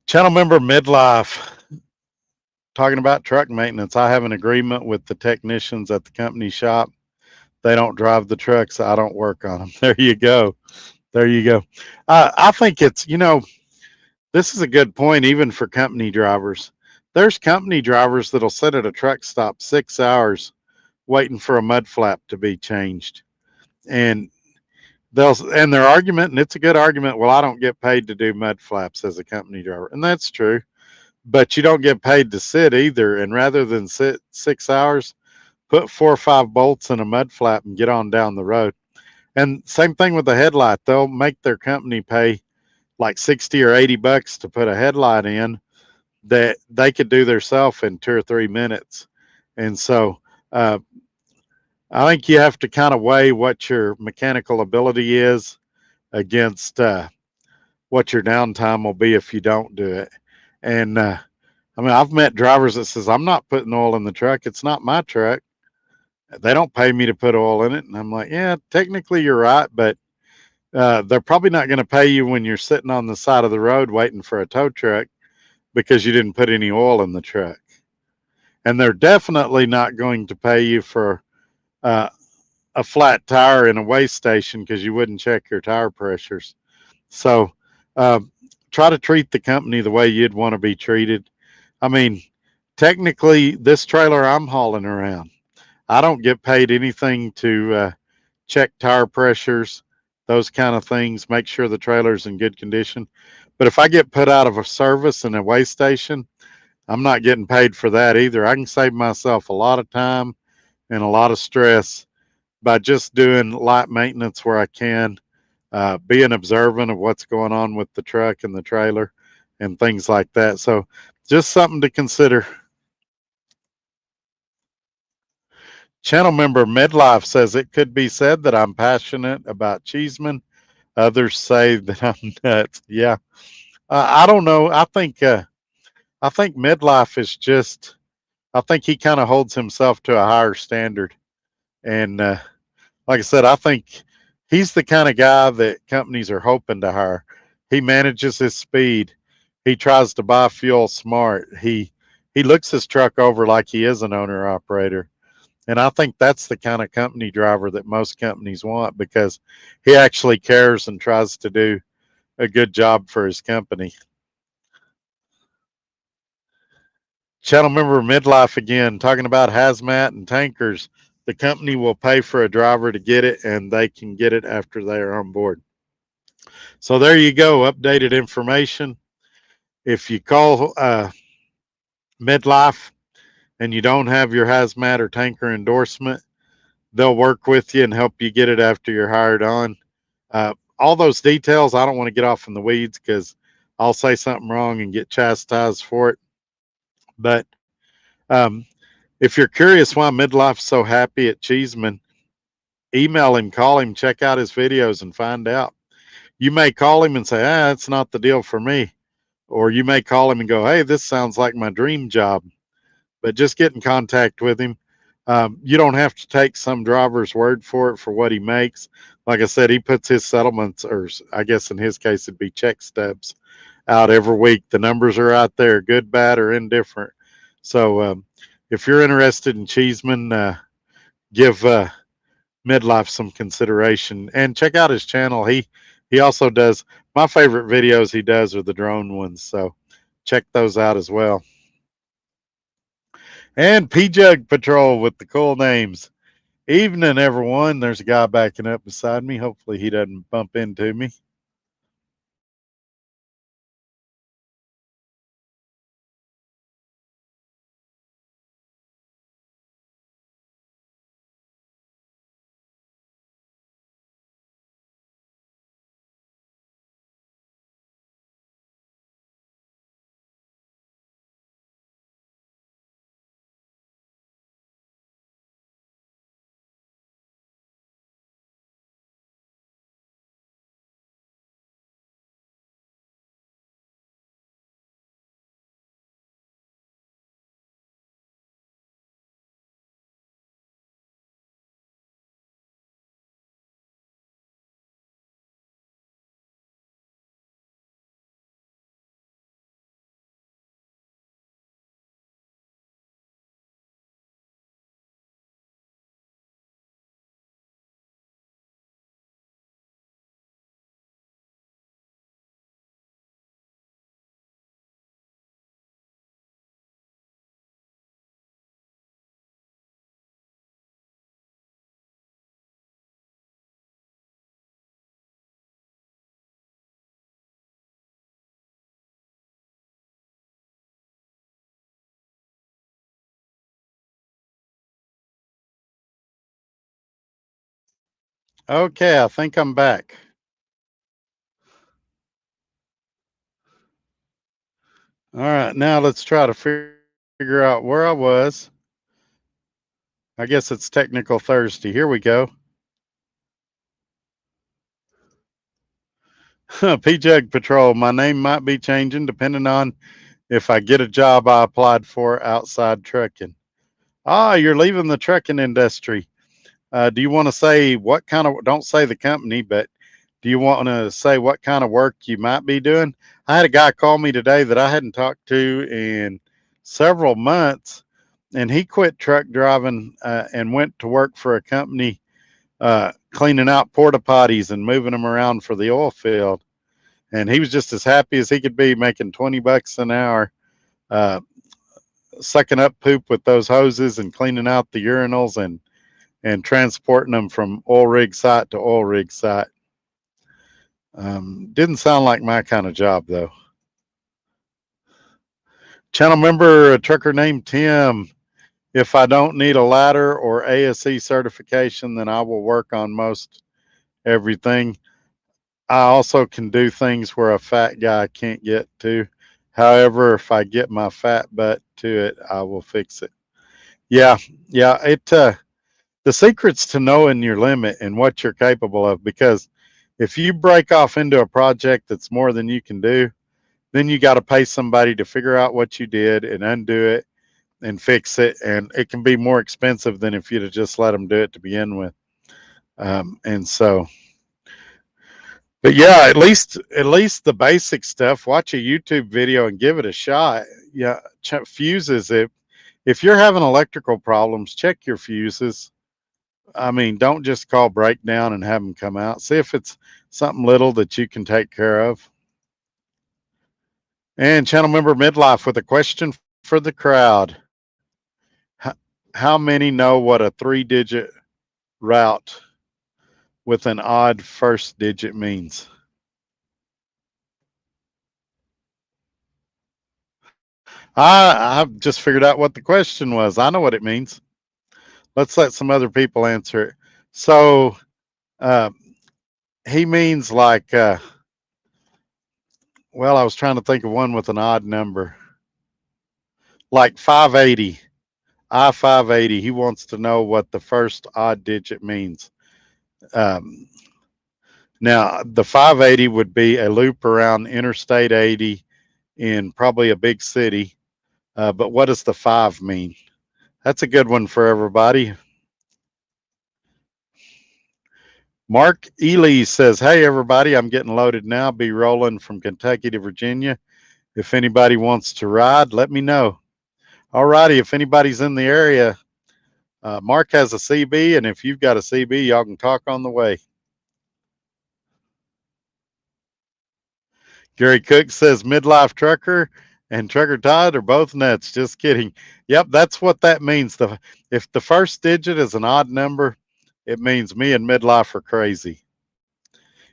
Channel member Midlife talking about truck maintenance. I have an agreement with the technicians at the company shop They don't drive the trucks. I don't work on them. There you go. There you go. I think it's, this is a good point, even for company drivers. There's company drivers that'll sit at a truck stop 6 hours waiting for a mud flap to be changed. And and their argument, and it's a good argument, well, I don't get paid to do mud flaps as a company driver. And that's true. But you don't get paid to sit either. And rather than sit 6 hours, put 4 or 5 bolts in a mud flap and get on down the road. And same thing with the headlight. They'll make their company pay like 60 or 80 bucks to put a headlight in that they could do themselves in 2 or 3 minutes. And so uh, I think you have to kind of weigh what your mechanical ability is against what your downtime will be if you don't do it. And I mean, I've met drivers that says, I'm not putting oil in the truck. It's not my truck. They don't pay me to put oil in it. And I'm like, yeah, technically you're right, but they're probably not going to pay you when you're sitting on the side of the road waiting for a tow truck because you didn't put any oil in the truck. And they're definitely not going to pay you for uh, a flat tire in a weigh station because you wouldn't check your tire pressures. So uh, try to treat the company the way you'd want to be treated. I mean, technically, this trailer I'm hauling around, I don't get paid anything to check tire pressures, those kind of things, make sure the trailer's in good condition. But if I get put out of a service in a weigh station, I'm not getting paid for that either. I can save myself a lot of time and a lot of stress by just doing light maintenance where I can, being observant of what's going on with the truck and the trailer and things like that. So just something to consider. Channel member Midlife says it could be said that I'm passionate about Cheeseman. Others say that I'm nuts. Yeah, I don't know. I think Midlife is just. I think he kind of holds himself to a higher standard, and like I said, I think he's the kind of guy that companies are hoping to hire. He manages his speed. He tries to buy fuel smart. He looks his truck over like he is an owner operator. And I think that's the kind of company driver that most companies want because he actually cares and tries to do a good job for his company. Channel member Midlife again, talking about hazmat and tankers. The company will pay for a driver to get it, and they can get it after they are on board. So there you go, updated information. If you call Midlife and you don't have your hazmat or tanker endorsement, they'll work with you and help you get it after you're hired on. All those details, I don't want to get off in the weeds because I'll say something wrong and get chastised for it. But um, if you're curious why Midlife's so happy at Cheeseman, email him, call him, check out his videos, and find out. You may call him and say, that's not the deal for me. Or you may call him and go, hey, this sounds like my dream job. But just get in contact with him. You don't have to take some driver's word for it for what he makes. Like I said, he puts his settlements, or I guess in his case, it'd be check stubs, out every week. The numbers are out there, good, bad, or indifferent. So if you're interested in Cheeseman, give Midlife some consideration and check out his channel. He also does my favorite videos. He does are the drone ones, so check those out as well. And P Jug Patrol with the cool names. Evening, everyone. There's a guy backing up beside me. Hopefully, he doesn't bump into me. Okay, I think I'm back. All right, now let's try to figure out where I was. I guess it's Technical Thursday. Here we go. PJug Patrol. My name might be changing depending on if I get a job I applied for outside trucking. Ah, you're leaving the trucking industry. Do you want to say what kind of, don't say the company, but do you want to say what kind of work you might be doing? I had a guy call me today that I hadn't talked to in several months, and he quit truck driving and went to work for a company cleaning out porta potties and moving them around for the oil field. And he was just as happy as he could be, making $20 an hour, uh, sucking up poop with those hoses and cleaning out the urinals and transporting them from oil rig site to oil rig site. Didn't sound like my kind of job though. Channel member, a trucker named Tim. If I don't need a ladder or ASE certification, then I will work on most everything. I also can do things where a fat guy can't get to. However, if I get my fat butt to it, I will fix it. Yeah, yeah. The secret's to knowing your limit and what you're capable of, because if you break off into a project that's more than you can do, then you got to pay somebody to figure out what you did and undo it and fix it, and it can be more expensive than if you'd have just let them do it to begin with. And so, but yeah, at least the basic stuff. Watch a YouTube video and give it a shot. Yeah, fuses. If you're having electrical problems, check your fuses. I mean, don't just call breakdown and have them come out. See if it's something little that you can take care of. And channel member Midlife with a question for the crowd. How many know what a 3-digit route with an odd first digit means? I've just figured out what the question was. I know what it means. Let's let some other people answer it. So uh, he means like, well, I was trying to think of one with an odd number, like 580. I-580. He wants to know what the first odd digit means. Um, Now, the 580 would be a loop around Interstate 80 in probably a big city. But what does the 5 mean? That's a good one for everybody. Mark Ely says, hey, everybody, I'm getting loaded now. Be rolling from Kentucky to Virginia. If anybody wants to ride, let me know. All righty. If anybody's in the area, Mark has a CB, and if you've got a CB, y'all can talk on the way. Gary Cook says midlife trucker and Trucker Todd are both nuts. Just kidding. Yep, that's what that means. If the first digit is an odd number, it means me and midlife are crazy.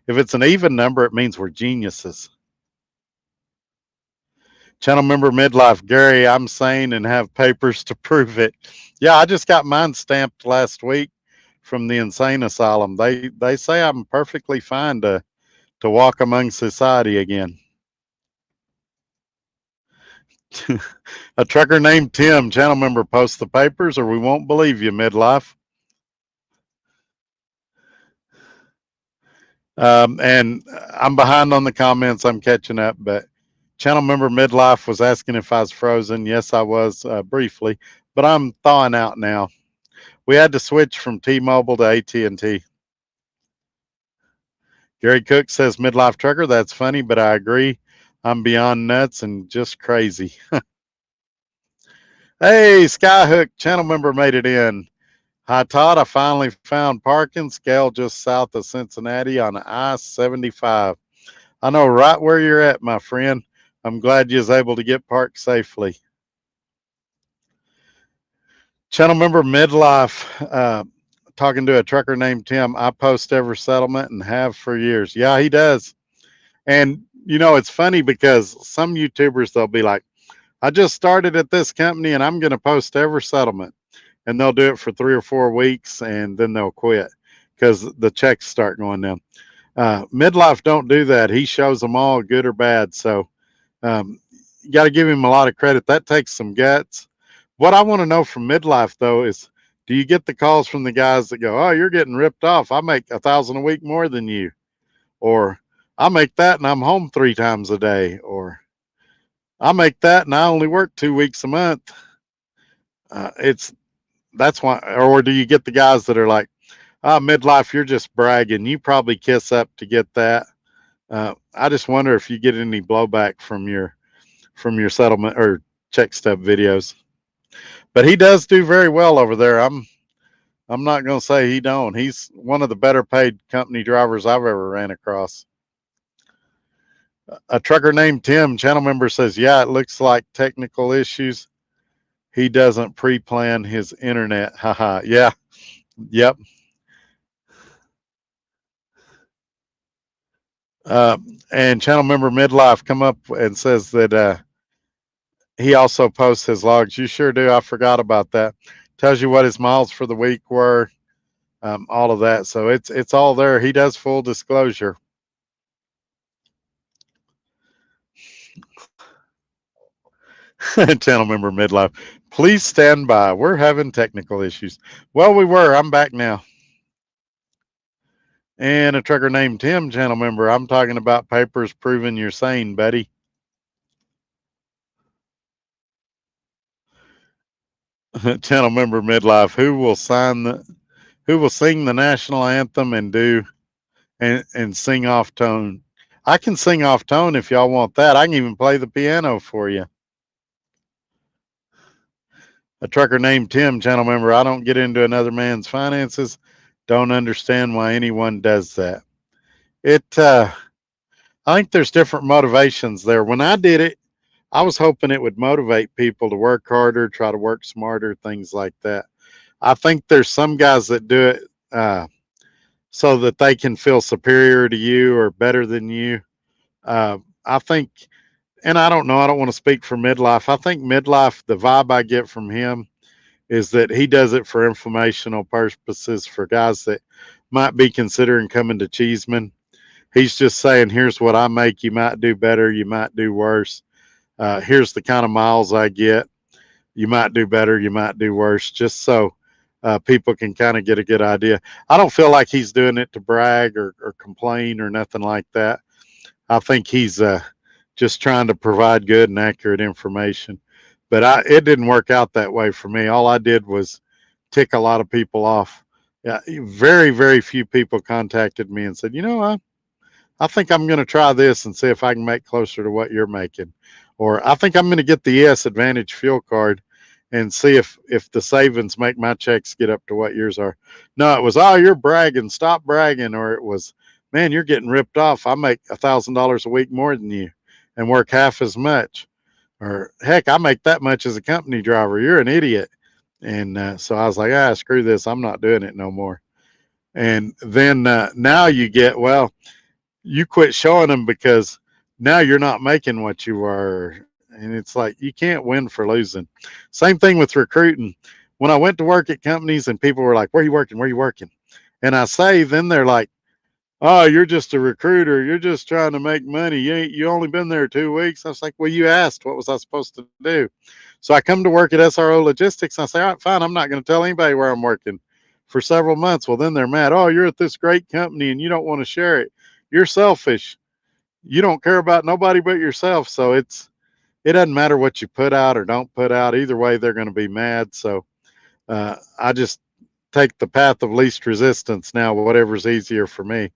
If it's an even number, it means we're geniuses. Channel member midlife, Gary, I'm sane and have papers to prove it. Yeah, I just got mine stamped last week from the insane asylum. They say I'm perfectly fine to walk among society again. A trucker named Tim, channel member, post the papers or we won't believe you, midlife. And I'm behind on the comments. I'm catching up, but channel member midlife was asking if I was frozen. Yes, I was briefly, but I'm thawing out now. We had to switch from T-Mobile to AT&T. Gary Cook says midlife trucker. That's funny, but I agree. I'm beyond nuts and just crazy. Hey, Skyhook channel member made it in. Hi, Todd. I finally found parking, scale just south of Cincinnati on I-75. I know right where you're at, my friend. I'm glad you was able to get parked safely. Channel member midlife, talking to a trucker named Tim. I post every settlement and have for years. Yeah, he does. And, you know, it's funny because some YouTubers, they'll be like, I just started at this company and I'm going to post every settlement. And they'll do it for 3 or 4 weeks and then they'll quit because the checks start going down. Midlife don't do that. He shows them all, good or bad. So you got to give him a lot of credit. That takes some guts. What I want to know from Midlife though is, do you get the calls from the guys that go, "Oh, you're getting ripped off. I make 1,000 a week more than you," or "I make that and I'm home 3 times a day," or "I make that and I only work 2 weeks a month"? It's That's why. Or do you get the guys that are like, Midlife, you're just bragging. You probably kiss up to get that. I just wonder if you get any blowback from your settlement or check stub videos. But he does do very well over there. I'm not going to say he don't. He's one of the better paid company drivers I've ever ran across. A trucker named Tim, channel member, says, "Yeah, it looks like technical issues. He doesn't pre-plan his internet." Haha. Yeah. Yep. Uh, and channel member Midlife come up and says that he also posts his logs. You sure do. I forgot about that. Tells you what his miles for the week were, all of that. So it's all there. He does full disclosure. Channel member Midlife, please stand by. We're having technical issues. Well, we were. I'm back now. And a trucker named Tim, channel member, I'm talking about papers proving you're sane, buddy. Channel member Midlife, who will sing the national anthem and sing off tone? I can sing off tone if y'all want that. I can even play the piano for you. A trucker named Tim, channel member, I don't get into another man's finances. Don't understand why anyone does that. I think there's different motivations there. When I did it, I was hoping it would motivate people to work harder, try to work smarter, things like that. I think there's some guys that do it so that they can feel superior to you or better than you. I think, and I don't know, I don't want to speak for Midlife. I think Midlife, the vibe I get from him is that he does it for informational purposes for guys that might be considering coming to Cheeseman. He's just saying, here's what I make. You might do better. You might do worse. Here's the kind of miles I get. You might do better. You might do worse. Just so people can kind of get a good idea. I don't feel like he's doing it to brag or complain or nothing like that. I think he's just trying to provide good and accurate information. But it didn't work out that way for me. All I did was tick a lot of people off. Yeah, very, very few people contacted me and said, I think I'm going to try this and see if I can make closer to what you're making. Or I think I'm going to get the ES Advantage fuel card and see if the savings make my checks get up to what yours are. No, it was, oh, you're bragging. Stop bragging. Or it was, man, you're getting ripped off. I make $1,000 a week more than you and work half as much. Or heck, I make that much as a company driver. You're an idiot. And so I was like, screw this. I'm not doing it no more. And then now you get, well, you quit showing them because now you're not making what you were. And it's like, you can't win for losing. Same thing with recruiting. When I went to work at companies and people were like, where are you working? Where are you working? And I say, then they're like, oh, you're just a recruiter. You're just trying to make money. You only been there 2 weeks. I was like, well, you asked, what was I supposed to do? So I come to work at SRO Logistics. And I say, all right, fine. I'm not going to tell anybody where I'm working for several months. Well, then they're mad. Oh, you're at this great company and you don't want to share it. You're selfish. You don't care about nobody but yourself. So it doesn't matter what you put out or don't put out. Either way, they're going to be mad. So I just take the path of least resistance now, whatever's easier for me.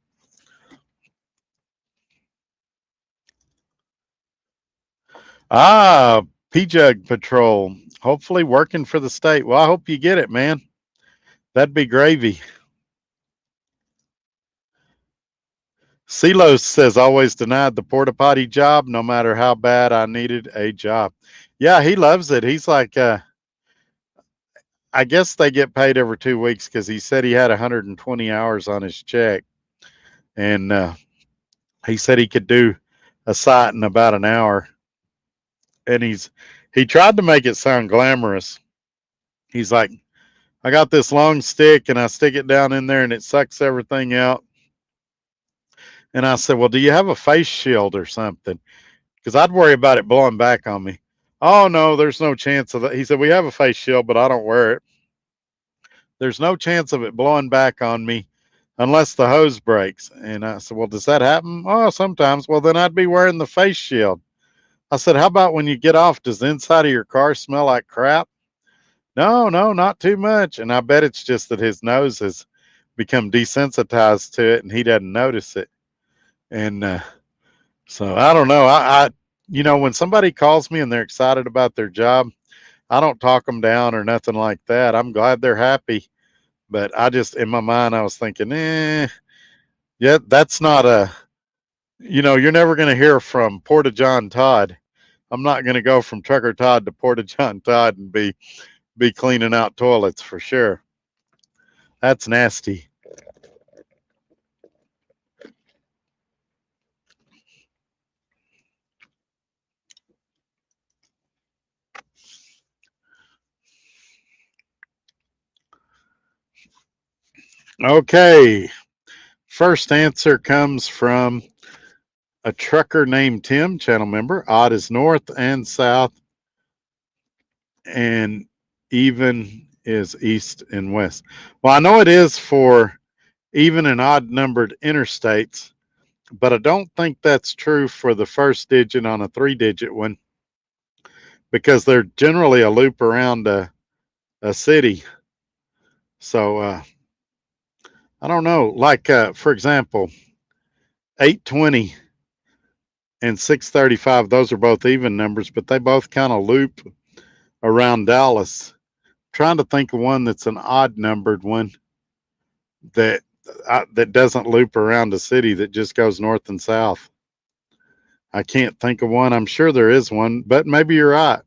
P-Jug Patrol, hopefully working for the state. Well, I hope you get it, man. That'd be gravy. Silos says, always denied the porta potty job, no matter how bad I needed a job. Yeah, he loves it. He's like, I guess they get paid every 2 weeks because he said he had 120 hours on his check. And he said he could do a site in about an hour. And he tried to make it sound glamorous. He's like, I got this long stick and I stick it down in there and it sucks everything out. And I said, well, do you have a face shield or something? Because I'd worry about it blowing back on me. Oh, no, there's no chance of that. He said, we have a face shield, but I don't wear it. There's no chance of it blowing back on me unless the hose breaks. And I said, well, does that happen? Oh, sometimes. Well, then I'd be wearing the face shield. I said, how about when you get off, does the inside of your car smell like crap? No, no, not too much. And I bet it's just that his nose has become desensitized to it and he doesn't notice it. And so I don't know. When somebody calls me and they're excited about their job, I don't talk them down or nothing like that. I'm glad they're happy. But I just, in my mind, I was thinking, yeah, that's not you're never going to hear from Porta John Todd. I'm not going to go from Trucker Todd to Porta John Todd and be cleaning out toilets for sure. That's nasty. Okay. First answer comes from a trucker named Tim, channel member. Odd is north and south, and even is east and west. Well, I know it is for even and odd numbered interstates, but I don't think that's true for the first digit on a 3-digit one because they're generally a loop around a city. So I don't know. Like, for example, 820 and 635, those are both even numbers, but they both kind of loop around Dallas. Trying to think of one that's an odd numbered one that that doesn't loop around a city, that just goes north and south. I can't think of one. I'm sure there is one, but maybe you're right.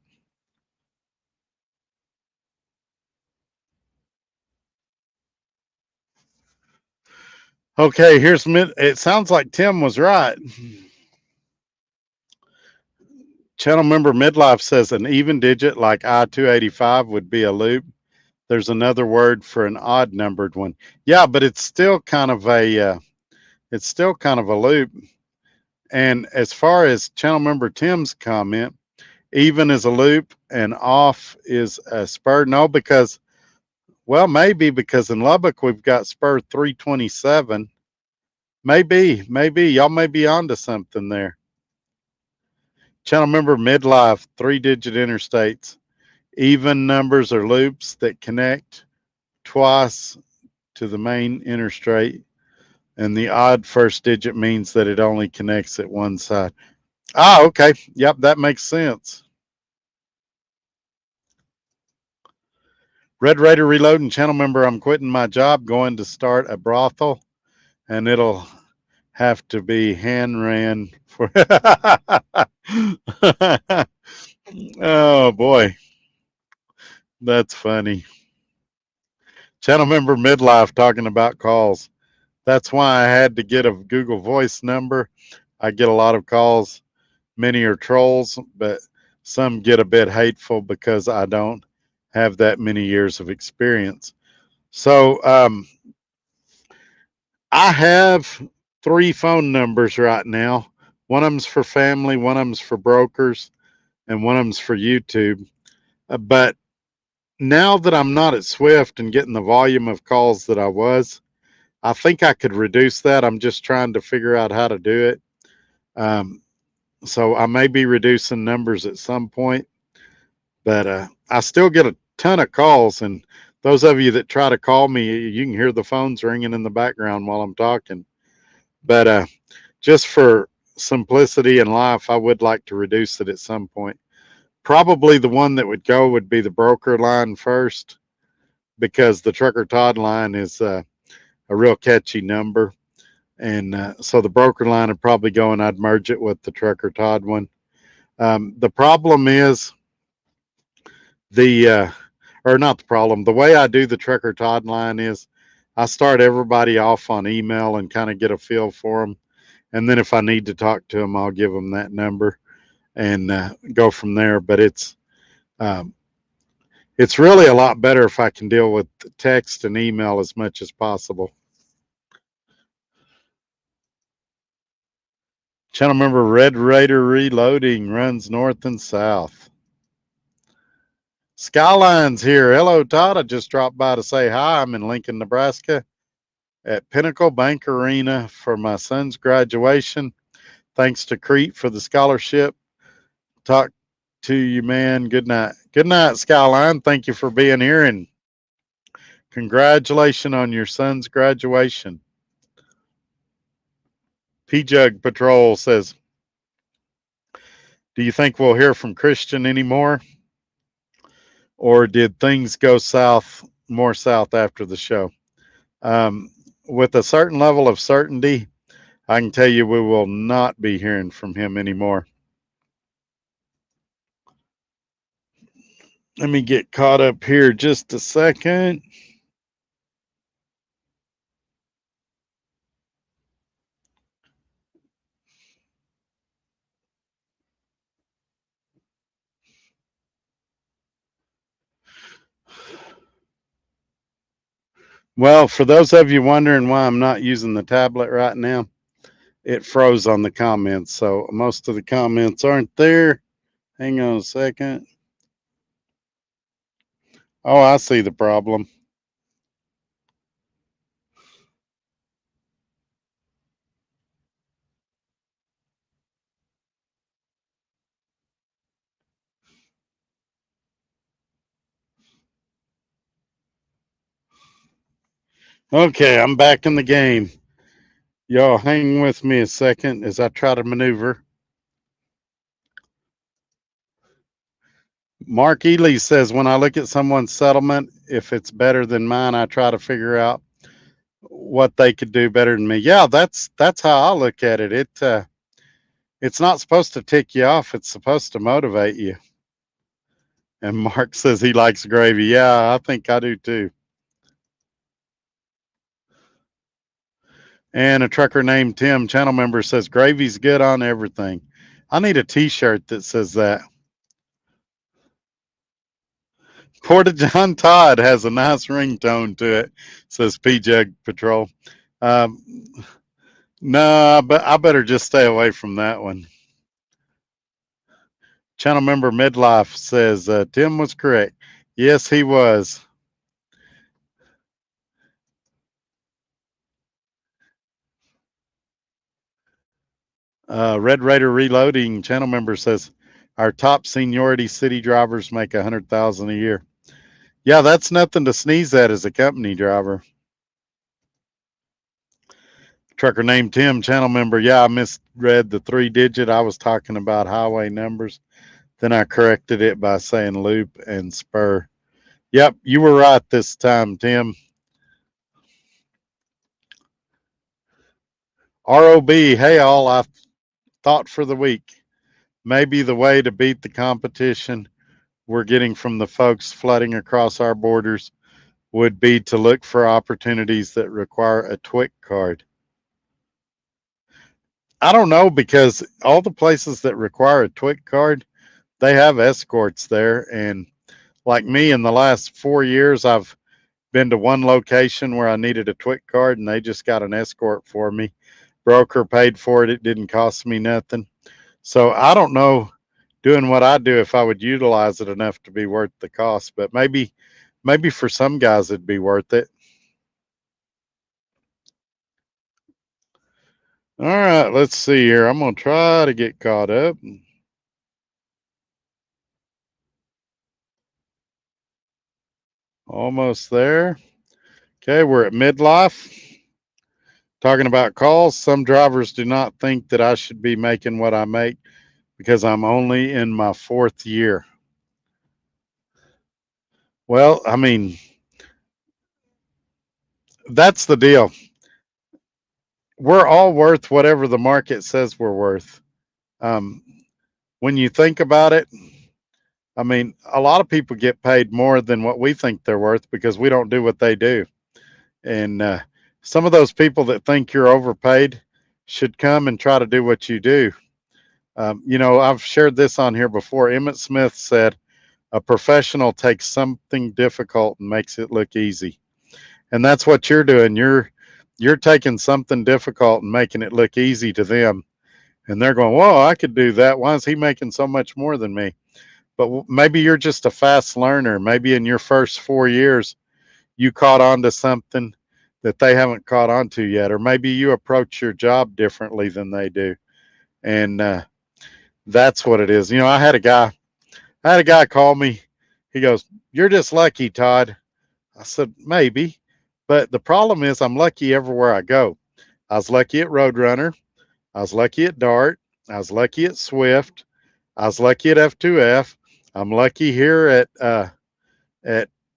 Okay, it sounds like Tim was right. Channel member Midlife says an even digit like I-285 would be a loop. There's another word for an odd numbered one. Yeah, but it's still kind of a loop. And as far as channel member Tim's comment, even is a loop and off is a spur. No, because, well, maybe because in Lubbock we've got spur 327. Maybe y'all may be onto something there. Channel member Midlife, 3-digit interstates. Even numbers are loops that connect twice to the main interstate, and the odd first digit means that it only connects at one side. Ah, okay. Yep, that makes sense. Red Raider Reloading, channel member, I'm quitting my job, going to start a brothel, and it'll have to be hand ran for. Oh boy, that's funny. Channel member Midlife talking about calls. That's why I had to get a Google Voice number. I get a lot of calls. Many are trolls, but some get a bit hateful because I don't have that many years of experience. So I have 3 phone numbers right now. One of them's for family, one of them's for brokers, and one of them's for YouTube. But now that I'm not at Swift and getting the volume of calls that I was, I think I could reduce that. I'm just trying to figure out how to do it. So I may be reducing numbers at some point, but I still get a ton of calls. And those of you that try to call me, you can hear the phones ringing in the background while I'm talking. But just for simplicity in life, I would like to reduce it at some point. Probably the one that would go would be the broker line first, because the Trucker Todd line is a real catchy number. And so the broker line would probably go, and I'd merge it with the Trucker Todd one. The problem is or not the problem, the way I do the Trucker Todd line is I start everybody off on email and kind of get a feel for them. And then if I need to talk to them, I'll give them that number and go from there. But It's really a lot better if I can deal with text and email as much as possible. Channel member Red Raider Reloading runs north and south. Skyline's here. Hello, Todd. I just dropped by to say hi. I'm in Lincoln, Nebraska at Pinnacle Bank Arena for my son's graduation. Thanks to Crete for the scholarship. Talk to you, man. Good night. Good night, Skyline. Thank you for being here and congratulations on your son's graduation. P Jug Patrol says, do you think we'll hear from Christian anymore? Or did things go south, more south after the show? With a certain level of certainty, I can tell you we will not be hearing from him anymore. Let me get caught up here just a second. Well, for those of you wondering why I'm not using the tablet right now, it froze on the comments. So most of the comments aren't there. Hang on a second. Oh, I see the problem. Okay, I'm back in the game. Y'all hang with me a second as I try to maneuver. Mark Ely says, when I look at someone's settlement, if it's better than mine, I try to figure out what they could do better than me. Yeah, that's how I look at it. It's not supposed to tick you off. It's supposed to motivate you. And Mark says he likes gravy. Yeah, I think I do too. And a trucker named Tim, channel member, says gravy's good on everything. I need a T-shirt that says that. Porta John Todd has a nice ringtone to it, says P Jug Patrol. Um, no, but I better just stay away from that one. Channel member Midlife says Tim was correct. Yes, he was. Red Raider Reloading channel member says our top seniority city drivers make $100,000 a year. Yeah, that's nothing to sneeze at as a company driver. Trucker named Tim, channel member. Yeah, I misread the 3-digit. I was talking about highway numbers. Then I corrected it by saying loop and spur. Yep, you were right this time, Tim. ROB, hey all, I thought for the week. Maybe the way to beat the competition we're getting from the folks flooding across our borders would be to look for opportunities that require a TWIC card. I don't know, because all the places that require a TWIC card, they have escorts there. And like me, in the last 4 years, I've been to one location where I needed a TWIC card and they just got an escort for me. Broker paid for it. It didn't cost me nothing. So I don't know, doing what I do, if I would utilize it enough to be worth the cost, but maybe for some guys it'd be worth it. All right, let's see here. I'm going to try to get caught up. Almost there. Okay, we're at midlife. Talking about calls, some drivers do not think that I should be making what I make because I'm only in my 4th year. Well, I mean, that's the deal. We're all worth whatever the market says we're worth. Um, when you think about it, I mean, a lot of people get paid more than what we think they're worth because we don't do what they do. And some of those people that think you're overpaid should come and try to do what you do. You know, I've shared this on here before. Emmett Smith said, A professional takes something difficult and makes it look easy. And that's what you're doing. You're taking something difficult and making it look easy to them. And they're going, "Whoa, I could do that. Why is he making so much more than me?" But maybe you're just a fast learner. Maybe in your first 4 years, you caught on to something that they haven't caught on to yet. Or maybe you approach your job differently than they do. And that's what it is. I had a guy call me. He goes, "You're just lucky, Todd." I said, "Maybe. But the problem is I'm lucky everywhere I go. I was lucky at Roadrunner. I was lucky at Dart. I was lucky at Swift. I was lucky at F2F. I'm lucky here at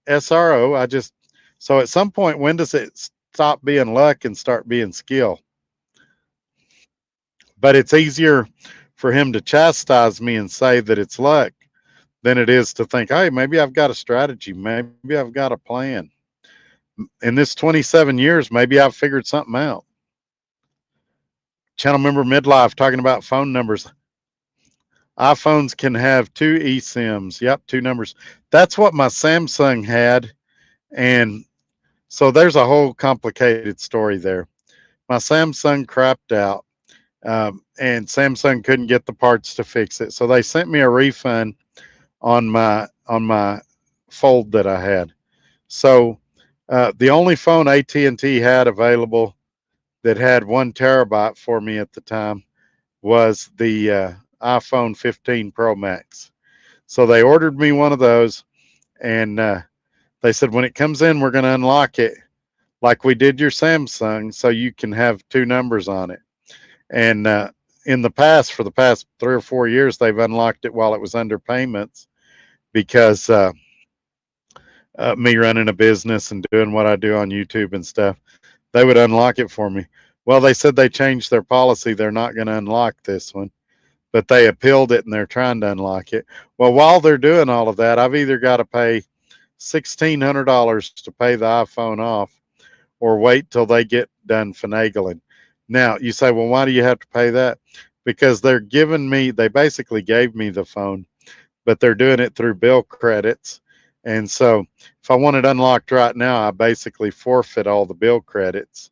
SRO. So at some point, when does it stop being luck and start being skill? But it's easier for him to chastise me and say that it's luck than it is to think, hey, maybe I've got a strategy. Maybe I've got a plan. In this 27 years, maybe I've figured something out. Channel member midlife talking about phone numbers. iPhones can have two eSIMs. Yep, two numbers. That's what my Samsung had. And so there's a whole complicated story there. My Samsung crapped out, and Samsung couldn't get the parts to fix it. So they sent me a refund on my Fold that I had. So the only phone AT&T had available that had 1 terabyte for me at the time was the iPhone 15 Pro Max. So they ordered me one of those, and they said, when it comes in, we're going to unlock it like we did your Samsung so you can have two numbers on it. And in the past, for the past 3 or 4 years, they've unlocked it while it was under payments because me running a business and doing what I do on YouTube and stuff, they would unlock it for me. Well, they said they changed their policy. They're not going to unlock this one, but they appealed it and they're trying to unlock it. Well, while they're doing all of that, I've either got to pay $1,600 to pay the iPhone off or wait till they get done finagling. Now, you say, well, why do you have to pay that? Because they basically gave me the phone, but they're doing it through bill credits. And so if I want it unlocked right now, I basically forfeit all the bill credits.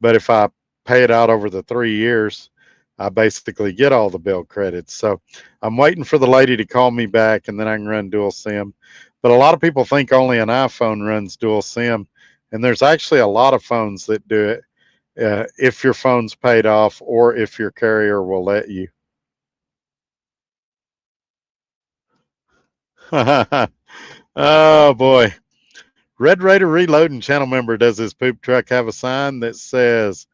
But if I pay it out over the 3 years, I basically get all the bill credits. So I'm waiting for the lady to call me back and then I can run dual SIM. But a lot of people think only an iPhone runs dual SIM. And there's actually a lot of phones that do it if your phone's paid off or if your carrier will let you. Oh, boy. Red Raider Reloading channel member, does his poop truck have a sign that says,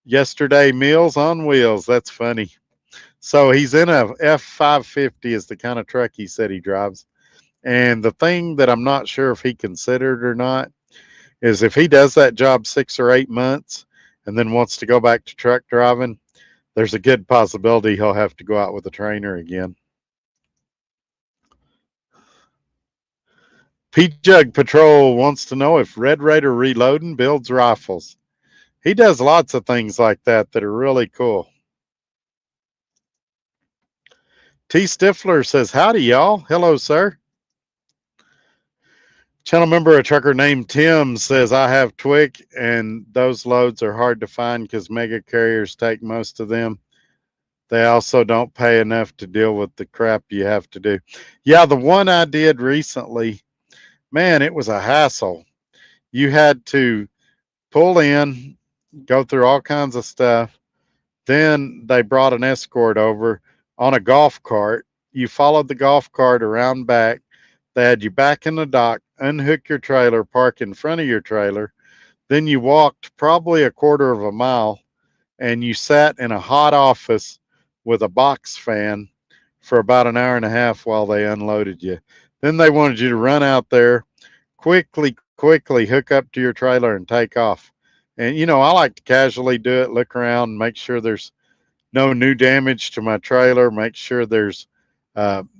yesterday meals on wheels? That's funny. So he's in a F550 is the kind of truck he said he drives. And the thing that I'm not sure if he considered or not is if he does that job 6 or 8 months and then wants to go back to truck driving, there's a good possibility he'll have to go out with a trainer again. P-Jug Patrol wants to know if Red Raider Reloading builds rifles. He does lots of things like that are really cool. T. Stifler says, howdy, y'all. Hello, sir. Channel member, a trucker named Tim, says, I have Twig, and those loads are hard to find because mega carriers take most of them. They also don't pay enough to deal with the crap you have to do. Yeah, the one I did recently, man, it was a hassle. You had to pull in, go through all kinds of stuff. Then they brought an escort over on a golf cart. You followed the golf cart around back. They had you back in the dock, unhook your trailer, park in front of your trailer. Then you walked probably a quarter of a mile and you sat in a hot office with a box fan for about an hour and a half while they unloaded you. Then they wanted you to run out there, quickly hook up to your trailer and take off. And, I like to casually do it, look around, make sure there's no new damage to my trailer, make sure there's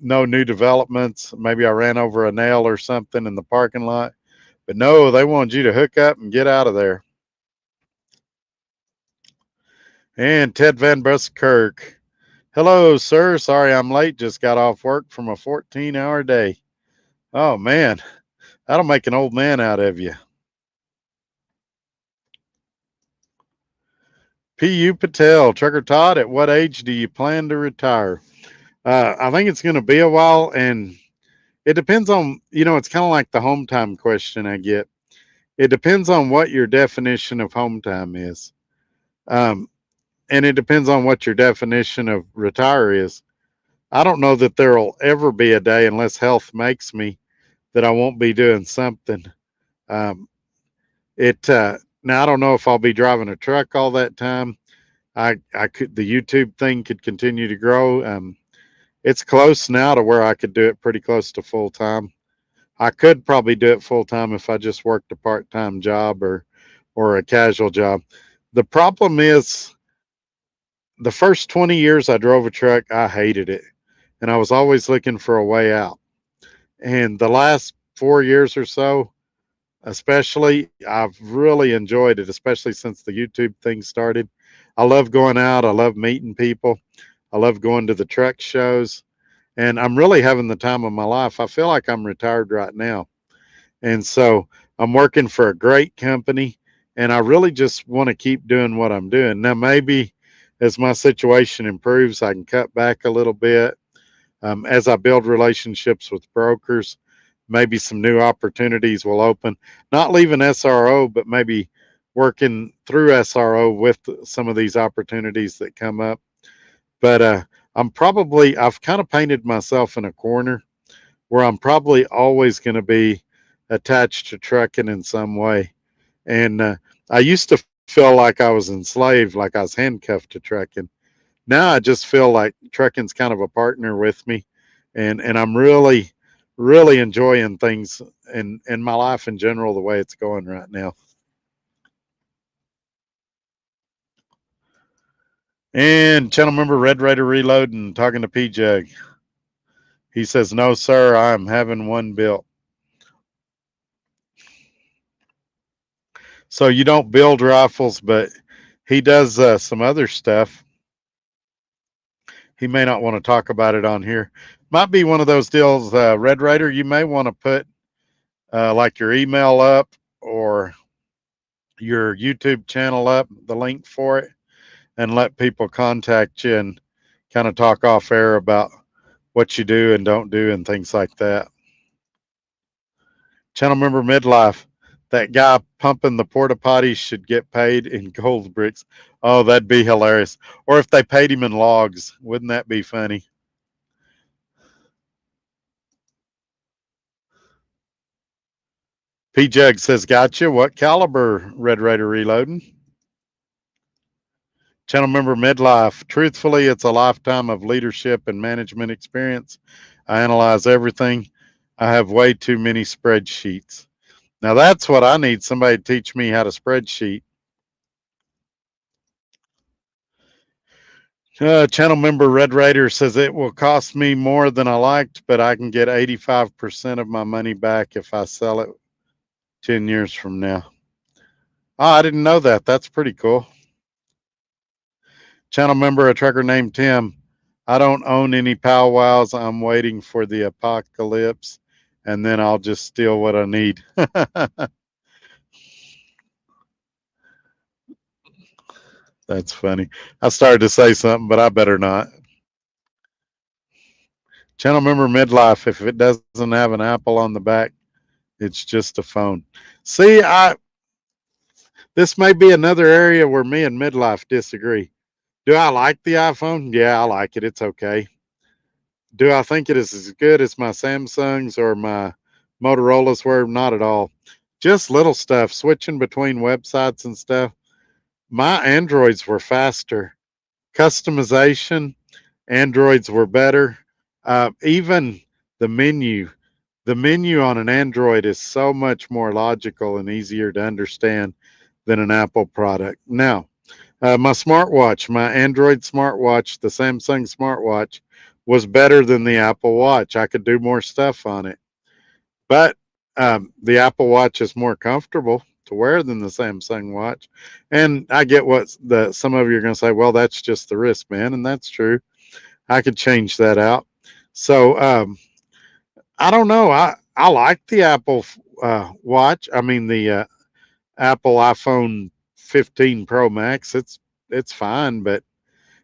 no new developments. Maybe I ran over a nail or something in the parking lot. But no, they wanted you to hook up and get out of there. And Ted Van Buskirk. Hello, sir. Sorry I'm late. Just got off work from a 14-hour day. Oh man, that'll make an old man out of you. P.U. Patel, Trucker Todd, at what age do you plan to retire? I think it's going to be a while, and it depends on, it's kind of like the home time question I get. It depends on what your definition of home time is. Um, and it depends on what your definition of retire is. I don't know that there'll ever be a day, unless health makes me, that I won't be doing something. Um, now I don't know if I'll be driving a truck all that time. I could the YouTube thing could continue to grow. It's close now to where I could do it pretty close to full time. I could probably do it full time if I just worked a part time job or a casual job. The problem is the first 20 years I drove a truck, I hated it, and I was always looking for a way out. And the last 4 years or so, especially, I've really enjoyed it, especially since the YouTube thing started. I love going out. I love meeting people. I love going to the truck shows. And I'm really having the time of my life. I feel like I'm retired right now. And so I'm working for a great company. And I really just want to keep doing what I'm doing. Now, maybe as my situation improves, I can cut back a little bit. As I build relationships with brokers, maybe some new opportunities will open. Not leaving SRO, but maybe working through SRO with some of these opportunities that come up. But I've kind of painted myself in a corner where I'm probably always going to be attached to trucking in some way. And I used to feel like I was enslaved, like I was handcuffed to trucking. Now I just feel like trucking's kind of a partner with me, and I'm really enjoying things in my life in general the way it's going right now. And channel member Red Raider Reloading talking to P Jug. He says, "No, sir, I'm having one built." So you don't build rifles, but he does some other stuff. He may not want to talk about it on here. Might be one of those deals, Red Raider. You may want to put like your email up or your YouTube channel up, the link for it, and let people contact you and kind of talk off air about what you do and don't do and things like that. Channel member Midlife, that guy pumping the porta potties should get paid in gold bricks. Oh, that'd be hilarious. Or if they paid him in logs, wouldn't that be funny? P Jug says, "Gotcha. What caliber?" Red Raider Reloading. Channel member Midlife, truthfully, it's a lifetime of leadership and management experience. I analyze everything. I have way too many spreadsheets. Now that's what I need, somebody to teach me how to spreadsheet. Channel member Red Raider says it will cost me more than I liked, but I can get 85% of my money back if I sell it 10 years from now. Oh, I didn't know that. That's pretty cool. Channel member, a trucker named Tim. I don't own any powwows. I'm waiting for the apocalypse, and then I'll just steal what I need. That's funny. I started to say something, but I better not. Channel member Midlife, if it doesn't have an apple on the back, it's just a phone. See, this may be another area where me and Midlife disagree. Do I like the iPhone? Yeah, I like it. It's okay. Do I think it is as good as my Samsungs or my Motorola's were? Not at all. Just little stuff, switching between websites and stuff. My Androids were faster. Customization, Androids were better. Even the menu, the menu on an Android is so much more logical and easier to understand than an Apple product. Now, my smartwatch, my Android smartwatch, the Samsung smartwatch, was better than the Apple Watch. I could do more stuff on it. But the Apple Watch is more comfortable to wear than the Samsung Watch. And I get what some of you are going to say, well, that's just the wristband. And that's true. I could change that out. So I don't know. I like the Apple Watch. I mean the Apple iPhone 15 Pro Max. It's fine, but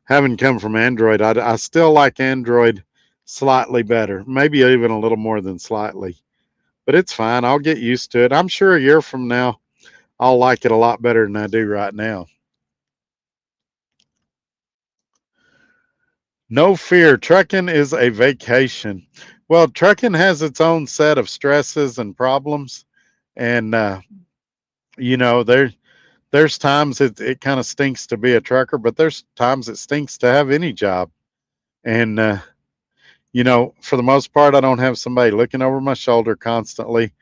having come from Android, I still like Android slightly better, maybe even a little more than slightly. But it's fine. I'll get used to it. I'm sure a year from now, I'll like it a lot better than I do right now. No fear. Trucking is a vacation. Well, trucking has its own set of stresses and problems. And, you know, there's times it kind of stinks to be a trucker, but there's times it stinks to have any job. And, you know, for the most part, I don't have somebody looking over my shoulder constantly.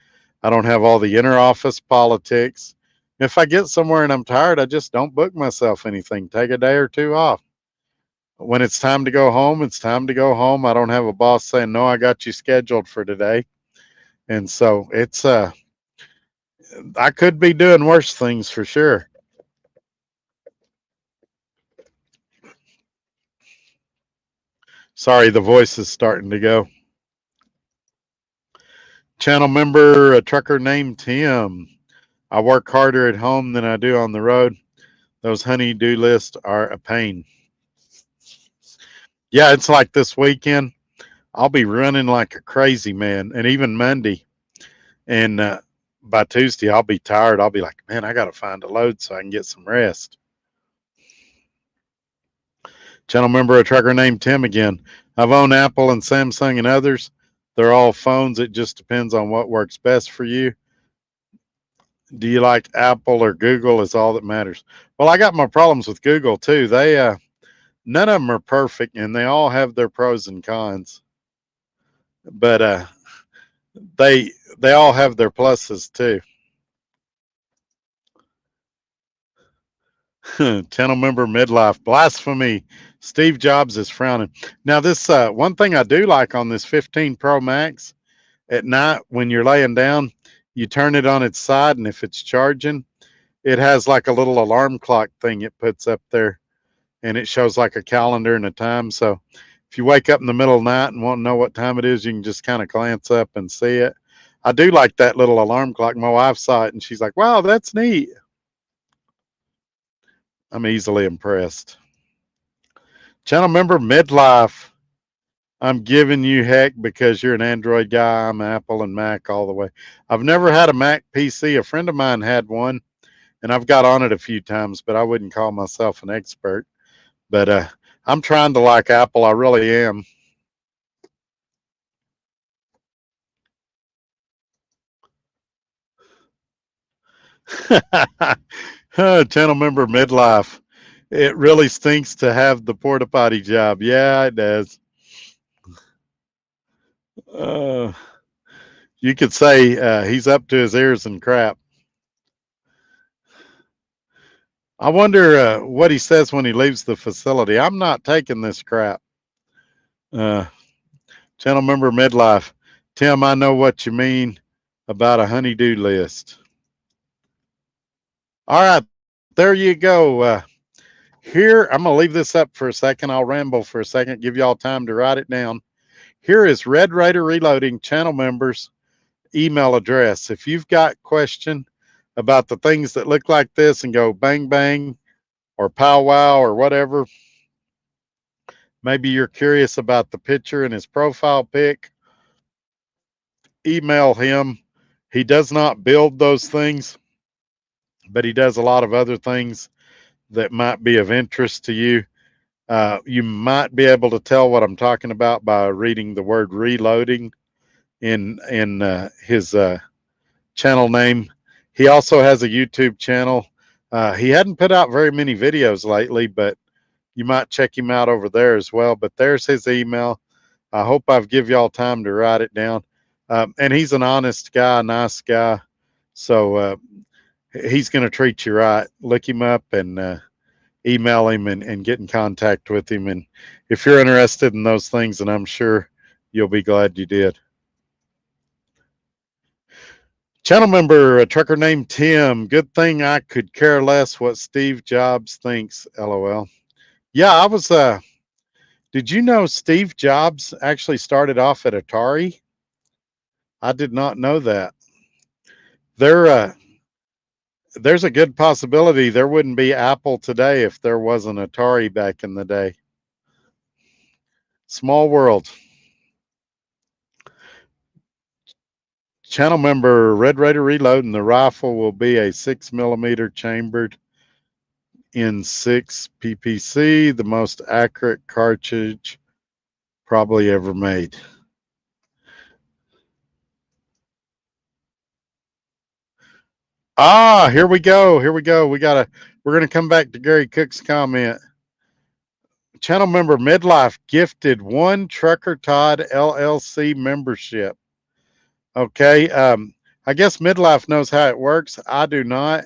I don't have all the inner office politics. If I get somewhere and I'm tired, I just don't book myself anything. Take a day or two off. When it's time to go home, it's time to go home. I don't have a boss saying, "No, I got you scheduled for today." And so it's I could be doing worse things for sure. Sorry, the voice is starting to go. Channel member, a trucker named Tim. I work harder at home than I do on the road. Those honey-do lists are a pain. Yeah, it's like this weekend. I'll be running like a crazy man, and even Monday. And by Tuesday, I'll be tired. I'll be like, man, I got to find a load so I can get some rest. Channel member, a trucker named Tim again. I've owned Apple and Samsung and others. They're all phones. It just depends on what works best for you. Do you like Apple or Google is all that matters. Well, I got my problems with Google too. They none of them are perfect and they all have their pros and cons. But they all have their pluses too. Channel member midlife blasphemy. Steve Jobs is frowning. Now this one thing I do like on this 15 Pro Max, at night when you're laying down, you turn it on its side, and if it's charging, it has like a little alarm clock thing it puts up there, and it shows like a calendar and a time. So if you wake up in the middle of the night and want to know what time it is, you can just kind of glance up and see it. I do like that little alarm clock. My wife saw it and she's like, wow, that's neat. I'm easily impressed. Channel member midlife. I'm giving you heck because you're an Android guy. I'm Apple and Mac all the way. I've never had a Mac PC. A friend of mine had one, and I've got on it a few times, but I wouldn't call myself an expert. But I'm trying to like Apple. I really am. Channel member midlife. It really stinks to have the porta potty job. Yeah, it does. Uh, you could say he's up to his ears in crap. I wonder what he says when he leaves the facility. I'm not taking this crap. Uh, Channel member midlife. Tim, I know what you mean about a honeydew list. All right, there you go. Here, I'm going to leave this up for a second. I'll ramble for a second, give y'all time to write it down. Here is Red Raider Reloading channel members' email address. If you've got question about the things that look like this and go bang bang or powwow or whatever, maybe you're curious about the picture and his profile pic, email him. He does not build those things, but he does a lot of other things that might be of interest to you. You might be able to tell what I'm talking about by reading the word reloading in his channel name. He also has a YouTube channel. He hadn't put out very many videos lately, but you might check him out over there as well. But there's his email. I hope I've give y'all time to write it down. And he's an honest guy, nice guy. So he's going to treat you right. Look him up and email him and get in contact with him. And if you're interested in those things, and I'm sure you'll be glad you did. Channel member, a trucker named Tim. Good thing I could care less what Steve Jobs thinks. LOL. Yeah, I was. Did you know Steve Jobs actually started off at Atari? I did not know that. There, there's a good possibility there wouldn't be Apple today if there wasn't Atari back in the day. Small world. Channel member Red Raider Reload, and the rifle will be a 6mm chambered in 6 PPC, the most accurate cartridge probably ever made. Ah, here we go. Here we go. We're gonna come back to Gary Cook's comment. Channel member Midlife gifted 1 Trucker Todd LLC membership. Okay. I guess Midlife knows how it works. I do not.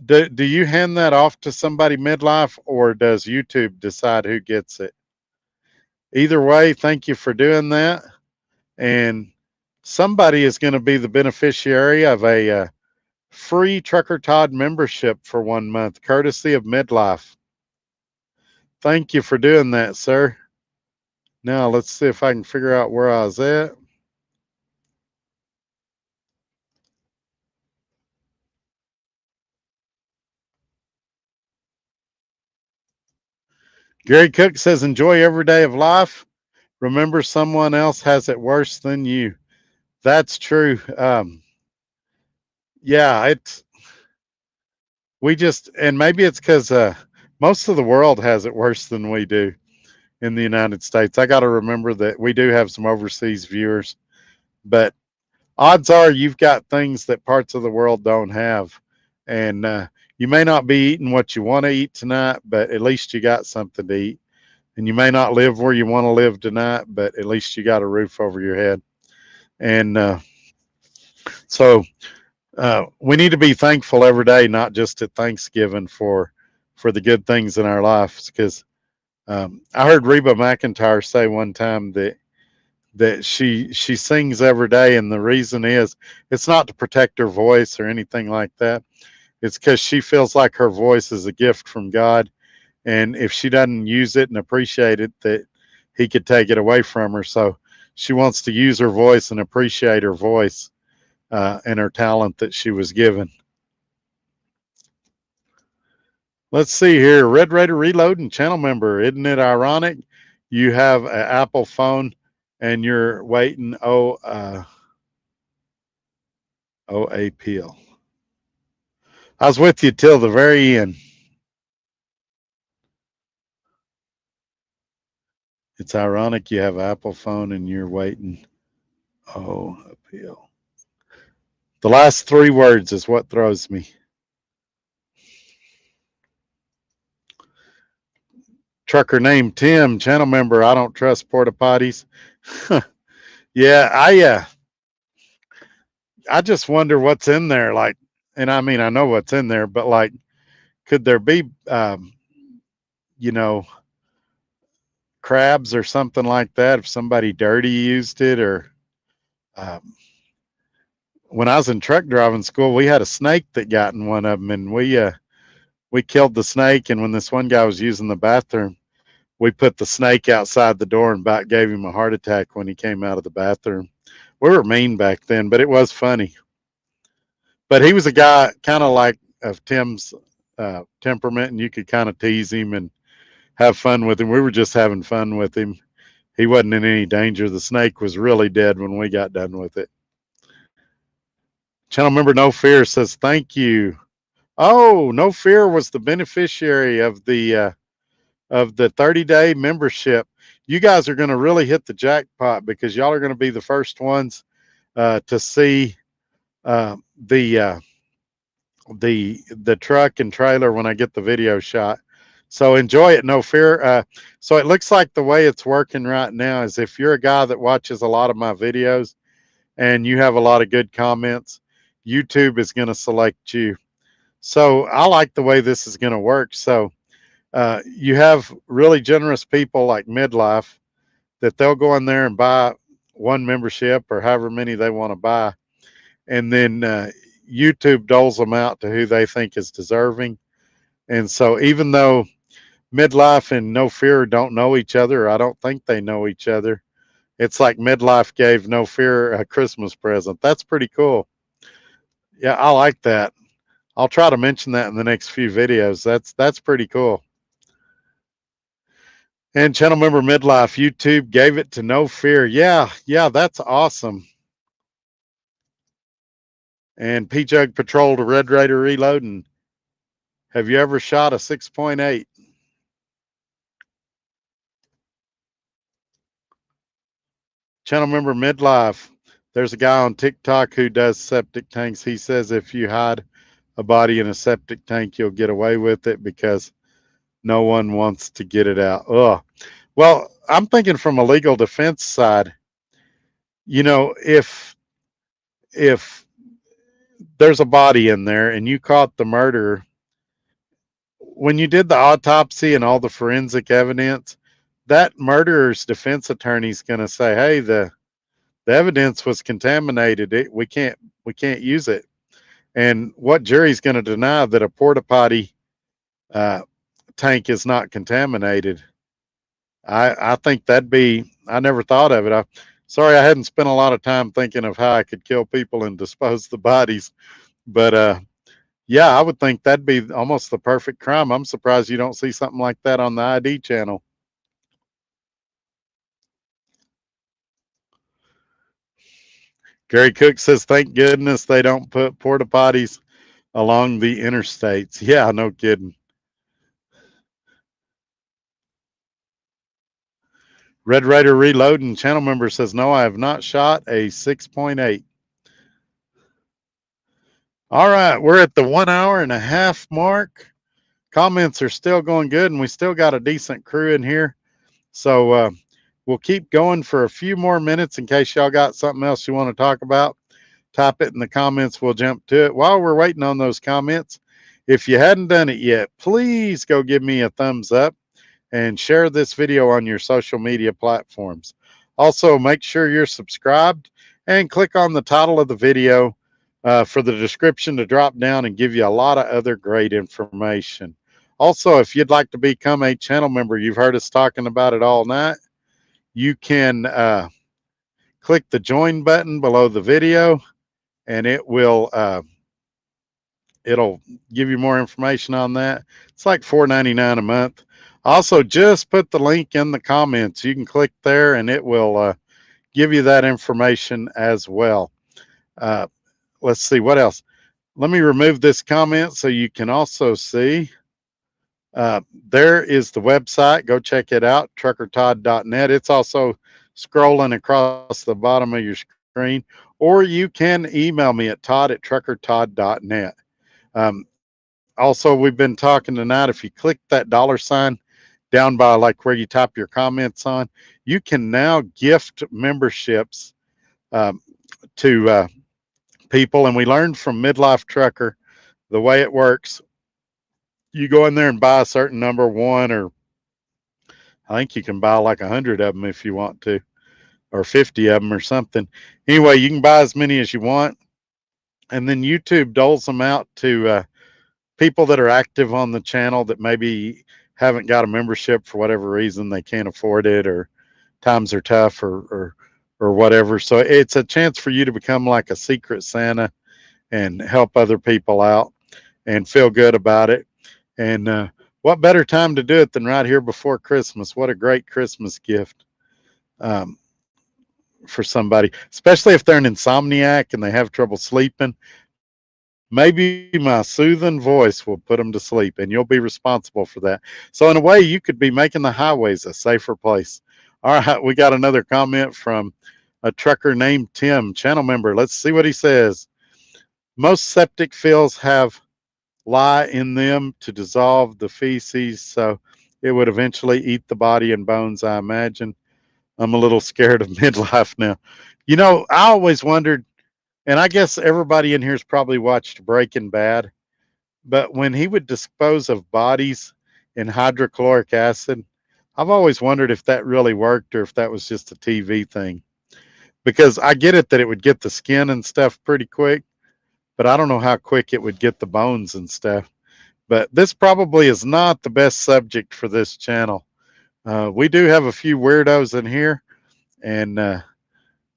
Do you hand that off to somebody, Midlife, or does YouTube decide who gets it? Either way, thank you for doing that. And somebody is going to be the beneficiary of a free Trucker Todd membership for 1 month, courtesy of Midlife. Thank you for doing that, sir. Now let's see if I can figure out where I was at. Gary Cook says, enjoy every day of life. Remember, someone else has it worse than you. That's true. Yeah, and maybe it's because most of the world has it worse than we do in the United States. I got to remember that we do have some overseas viewers, but odds are you've got things that parts of the world don't have. And you may not be eating what you want to eat tonight, but at least you got something to eat. And you may not live where you want to live tonight, but at least you got a roof over your head. And so we need to be thankful every day, not just at Thanksgiving for the good things in our lives. Because I heard Reba McEntire say one time that she sings every day, and the reason is it's not to protect her voice or anything like that. It's because she feels like her voice is a gift from God, and if she doesn't use it and appreciate it, that He could take it away from her. So she wants to use her voice and appreciate her voice and her talent that she was given. Let's see here. Red Raider Reloading channel member. Isn't it ironic? You have an Apple phone and you're waiting. Appeal. I was with you till the very end. It's ironic you have an Apple phone and you're waiting. Appeal. The last 3 words is what throws me. Trucker named Tim, channel member. I don't trust porta potties. Yeah, I just wonder what's in there. Like, and I mean, I know what's in there, but like, could there be, you know, crabs or something like that? If somebody dirty used it, or when I was in truck driving school, we had a snake that got in one of them, and we killed the snake. And when this one guy was using the bathroom, we put the snake outside the door and about gave him a heart attack when he came out of the bathroom. We were mean back then, but it was funny. But he was a guy kind of like of Tim's temperament, and you could kind of tease him and have fun with him. We were just having fun with him. He wasn't in any danger. The snake was really dead when we got done with it. Channel member No Fear says, thank you. Oh, No Fear was the beneficiary of the 30-day membership. You guys are going to really hit the jackpot because y'all are going to be the first ones to see the truck and trailer when I get the video shot. So enjoy it, No Fear. So it looks like the way it's working right now is if you're a guy that watches a lot of my videos and you have a lot of good comments, YouTube is going to select you. So I like the way this is going to work. So you have really generous people like Midlife that they'll go in there and buy 1 membership or however many they want to buy. And then YouTube doles them out to who they think is deserving. And so even though Midlife and No Fear don't know each other, I don't think they know each other, It's like midlife gave No Fear a Christmas present. That's pretty cool. Yeah, I like that. I'll try to mention that in the next few videos. That's pretty cool. And channel member midlife, YouTube gave it to No Fear. Yeah, that's awesome. And P Jug Patrol to Red Raider Reloading. Have you ever shot a 6.8? Channel member midlife. There's a guy on TikTok who does septic tanks. He says if you hide a body in a septic tank, you'll get away with it because no one wants to get it out. Ugh. Well, I'm thinking from a legal defense side. You know, if there's a body in there and you caught the murderer, when you did the autopsy and all the forensic evidence, that murderer's defense attorney's going to say, "Hey, the evidence was contaminated. We can't use it." And what jury's going to deny that a porta potty uh, tank is not contaminated? I think that'd be. I never thought of it. Sorry, I hadn't spent a lot of time thinking of how I could kill people and dispose the bodies. But yeah, I would think that'd be almost the perfect crime. I'm surprised you don't see something like that on the ID channel. Gary Cook says, "Thank goodness they don't put porta potties along the interstates." Yeah, no kidding. Red Raider Reloading channel member says, "No, I have not shot a 6.8. All right, we're at the 1 hour and a half mark. Comments are still going good, and we still got a decent crew in here. So we'll keep going for a few more minutes in case y'all got something else you want to talk about. Type it in the comments. We'll jump to it. While we're waiting on those comments, if you hadn't done it yet, please go give me a thumbs up and share this video on your social media platforms. Also, make sure you're subscribed and click on the title of the video for the description to drop down and give you a lot of other great information. Also, if you'd like to become a channel member, you've heard us talking about it all night, you can click the join button below the video and it'll give you more information on that. It's like $4.99 a month. Also, just put the link in the comments. You can click there and it will give you that information as well. Let's see what else. Let me remove this comment so you can also see. There is the website. Go check it out, truckertodd.net. It's also scrolling across the bottom of your screen. Or you can email me at todd@truckertodd.net. Also, we've been talking tonight. If you click that $ down by like where you type your comments on, you can now gift memberships to people. And we learned from Midlife Trucker the way it works. You go in there and buy a certain number, one, or I think you can buy like 100 of them if you want to, or 50 of them or something. Anyway, you can buy as many as you want. And then YouTube doles them out to people that are active on the channel that maybe haven't got a membership for whatever reason. They can't afford it, or times are tough, or whatever. So it's a chance for you to become like a secret Santa and help other people out and feel good about it. And what better time to do it than right here before Christmas? What a great Christmas gift for somebody, especially if they're an insomniac and they have trouble sleeping. Maybe my soothing voice will put them to sleep, and you'll be responsible for that. So in a way, you could be making the highways a safer place. All right, we got another comment from a trucker named Tim, channel member. Let's see what he says. Most septic fields have lye in them to dissolve the feces, so it would eventually eat the body and bones, I imagine. I'm a little scared of midlife now. You know, I always wondered, and I guess everybody in here's probably watched Breaking Bad, but when he would dispose of bodies in hydrochloric acid, I've always wondered if that really worked or if that was just a TV thing. Because I get it that it would get the skin and stuff pretty quick, but I don't know how quick it would get the bones and stuff. But this probably is not the best subject for this channel. We do have a few weirdos in here, And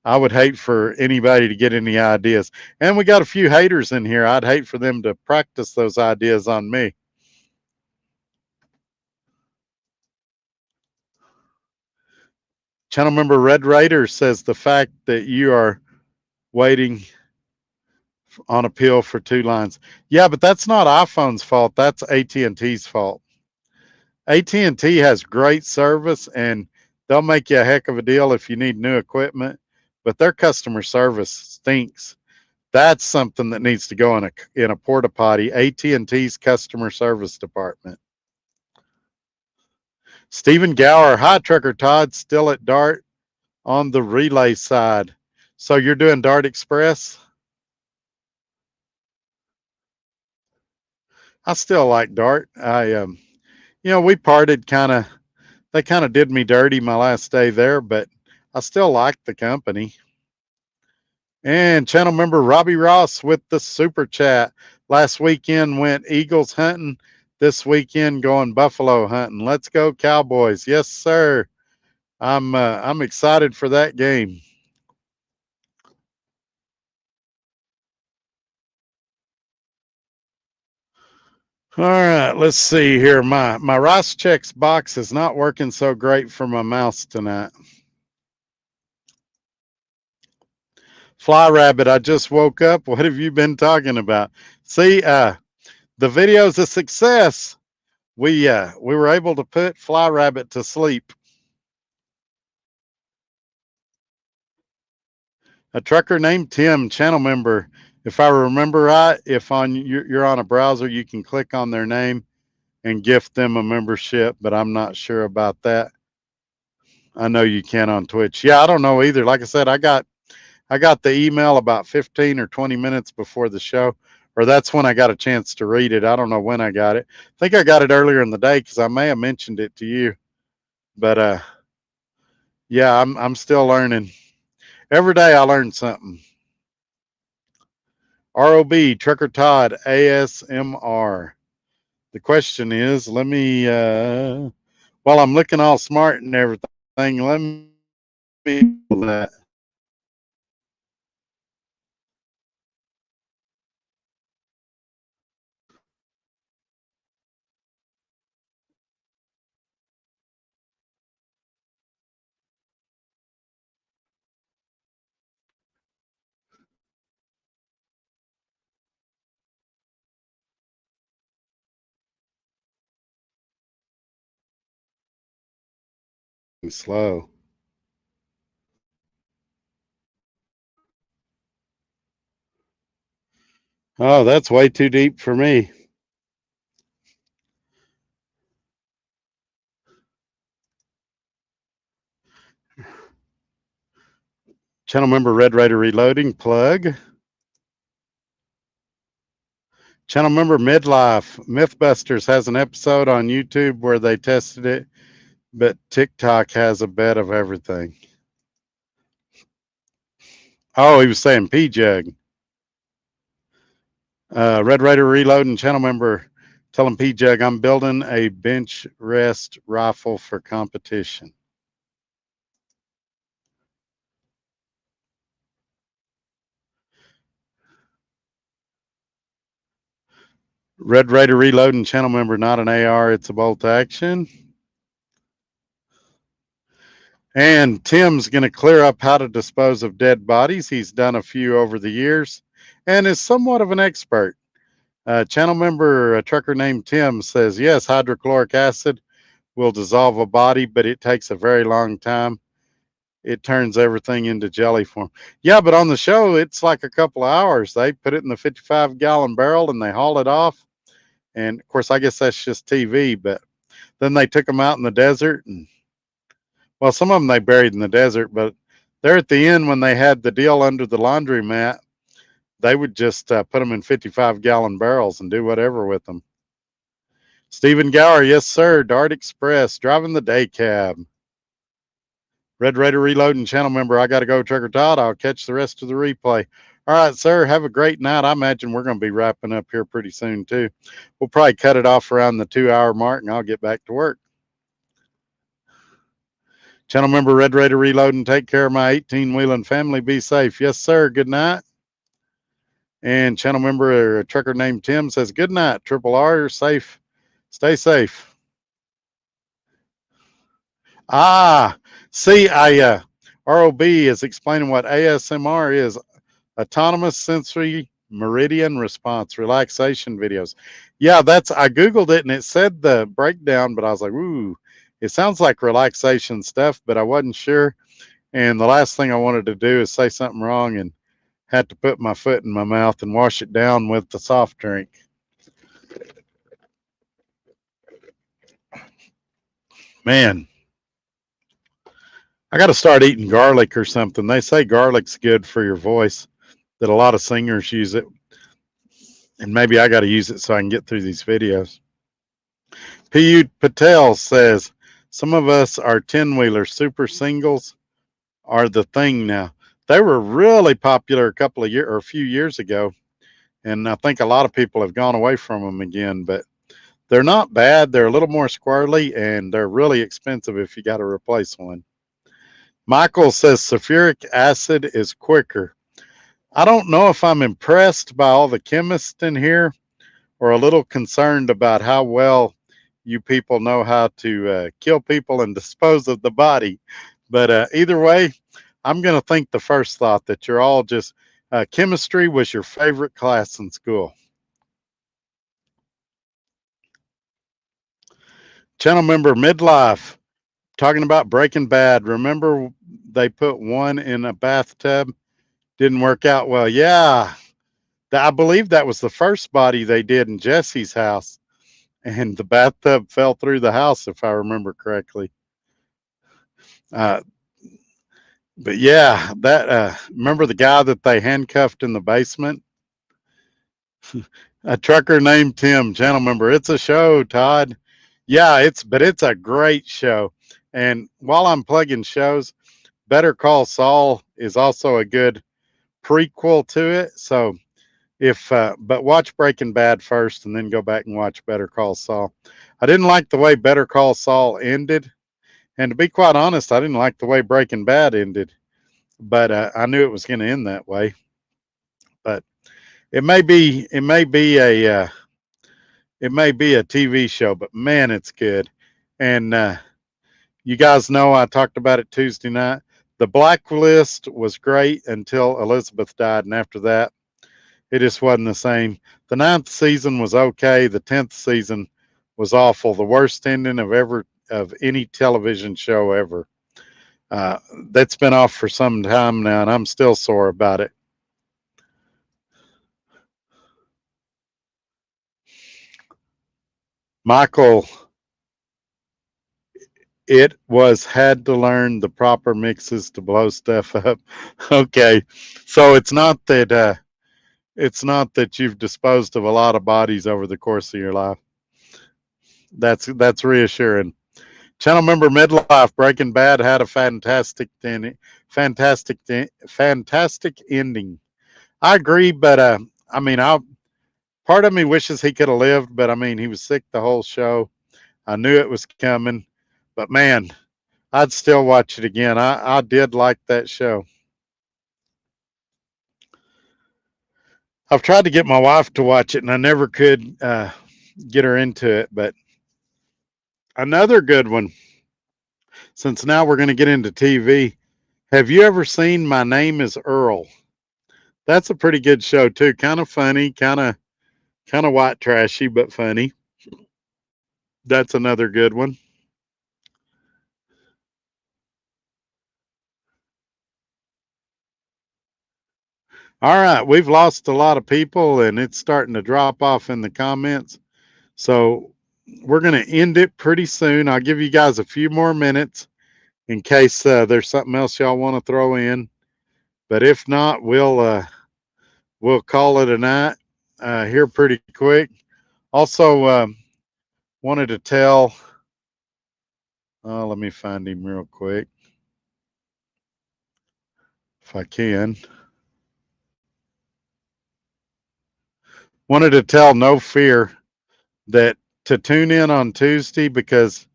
I would hate for anybody to get any ideas. And we got a few haters in here. I'd hate for them to practice those ideas on me. Channel member Red Raider says the fact that you are waiting on appeal for 2 lines. Yeah, but that's not iPhone's fault. That's AT&T's fault. AT&T has great service, and they'll make you a heck of a deal if you need new equipment, but their customer service stinks. That's something that needs to go in a porta potty. AT&T's customer service department. Stephen Gower, hi Trucker Todd, still at Dart on the relay side. So you're doing Dart Express? I still like Dart. We parted kind of. They kind of did me dirty my last day there, but I still like the company. And channel member Robbie Ross with the super chat. Last weekend went Eagles hunting. This weekend going buffalo hunting. Let's go Cowboys. Yes, sir. I'm excited for that game. All right, let's see here. My Ross Checks box is not working so great for my mouse tonight. Fly Rabbit, I just woke up. What have you been talking about? See, the video's a success. We were able to put Fly Rabbit to sleep. A trucker named Tim, channel member. If I remember right, if you're on a browser, you can click on their name and gift them a membership, but I'm not sure about that. I know you can on Twitch. Yeah, I don't know either. Like I said, I got the email about 15 or 20 minutes before the show, or that's when I got a chance to read it. I don't know when I got it. I think I got it earlier in the day because I may have mentioned it to you. But yeah, I'm still learning. Every day I learn something. ROB, Trucker Todd, ASMR. The question is, let me, while I'm looking all smart and everything, let me that. Slow. Oh, that's way too deep for me. Channel member Red Raider Reloading plug. Channel member Midlife Mythbusters has an episode on YouTube where they tested it, but TikTok has a bet of everything. Oh, he was saying P Jug. Red Raider Reloading channel member, tell him P Jug, I'm building a bench rest rifle for competition. Red Raider Reloading channel member, not an AR, it's a bolt action. And Tim's going to clear up how to dispose of dead bodies. He's done a few over the years and is somewhat of an expert. Channel member, a trucker named Tim, says, yes, hydrochloric acid will dissolve a body, but it takes a very long time. It turns everything into jelly form. Yeah, but on the show, it's like a couple of hours. They put it in the 55-gallon barrel and they haul it off. And of course, I guess that's just TV, but then they took them out in the desert. And well, some of them they buried in the desert, but there at the end when they had the deal under the laundromat, they would just put them in 55-gallon barrels and do whatever with them. Stephen Gower, yes, sir. Dart Express, driving the day cab. Red Raider Reloading channel member, I got to go, Trucker Todd. I'll catch the rest of the replay. All right, sir. Have a great night. I imagine we're going to be wrapping up here pretty soon, too. We'll probably cut it off around the 2-hour mark, and I'll get back to work. Channel member Red Raider Reload and take care of my 18-wheeling family. Be safe. Yes, sir. Good night. And channel member a trucker named Tim says, good night. Triple R, you're safe. Stay safe. See, ROB is explaining what ASMR is. Autonomous Sensory Meridian Response Relaxation Videos. Yeah, I Googled it and it said the breakdown, but I was like, ooh, it sounds like relaxation stuff, but I wasn't sure. And the last thing I wanted to do is say something wrong and had to put my foot in my mouth and wash it down with the soft drink. Man, I got to start eating garlic or something. They say garlic's good for your voice, that a lot of singers use it. And maybe I got to use it so I can get through these videos. P.U. Patel says, some of us are 10-wheelers. Super singles are the thing now. They were really popular a few years ago. And I think a lot of people have gone away from them again, but they're not bad. They're a little more squirrely and they're really expensive if you got to replace one. Michael says sulfuric acid is quicker. I don't know if I'm impressed by all the chemists in here or a little concerned about how well you people know how to kill people and dispose of the body. But either way, I'm going to think the first thought that you're all just chemistry was your favorite class in school. Channel member Midlife talking about Breaking Bad. Remember they put one in a bathtub? Didn't work out well. Yeah, I believe that was the first body they did in Jesse's house. And the bathtub fell through the house, if I remember correctly. But yeah, remember the guy that they handcuffed in the basement? A trucker named Tim, channel member. It's a show, Todd. Yeah, it's a great show. And while I'm plugging shows, Better Call Saul is also a good prequel to it. So but watch Breaking Bad first and then go back and watch Better Call Saul. I didn't like the way Better Call Saul ended. And to be quite honest, I didn't like the way Breaking Bad ended, but I knew it was going to end that way. But it may be a TV show, but man, it's good. And you guys know I talked about it Tuesday night. The Blacklist was great until Elizabeth died, and after that, it just wasn't the same. The 9th season was okay. The 10th season was awful. The worst ending of any television show ever. That's been off for some time now, and I'm still sore about it. Michael, it had to learn the proper mixes to blow stuff up. Okay, so it's not that you've disposed of a lot of bodies over the course of your life. That's reassuring. Channel member Midlife, Breaking Bad had a fantastic ending. I agree, but I mean, part of me wishes he could have lived, but I mean, he was sick the whole show. I knew it was coming, but man, I'd still watch it again. I did like that show. I've tried to get my wife to watch it, and I never could get her into it. But another good one, since now we're going to get into TV. Have you ever seen My Name is Earl? That's a pretty good show too. Kind of funny, kind of white trashy, but funny. That's another good one. All right, we've lost a lot of people and it's starting to drop off in the comments. So we're going to end it pretty soon. I'll give you guys a few more minutes in case there's something else y'all want to throw in. But if not, we'll call it a night here pretty quick. Also, wanted to tell, let me find him real quick if I can. Wanted to tell No Fear that to tune in on Tuesday, because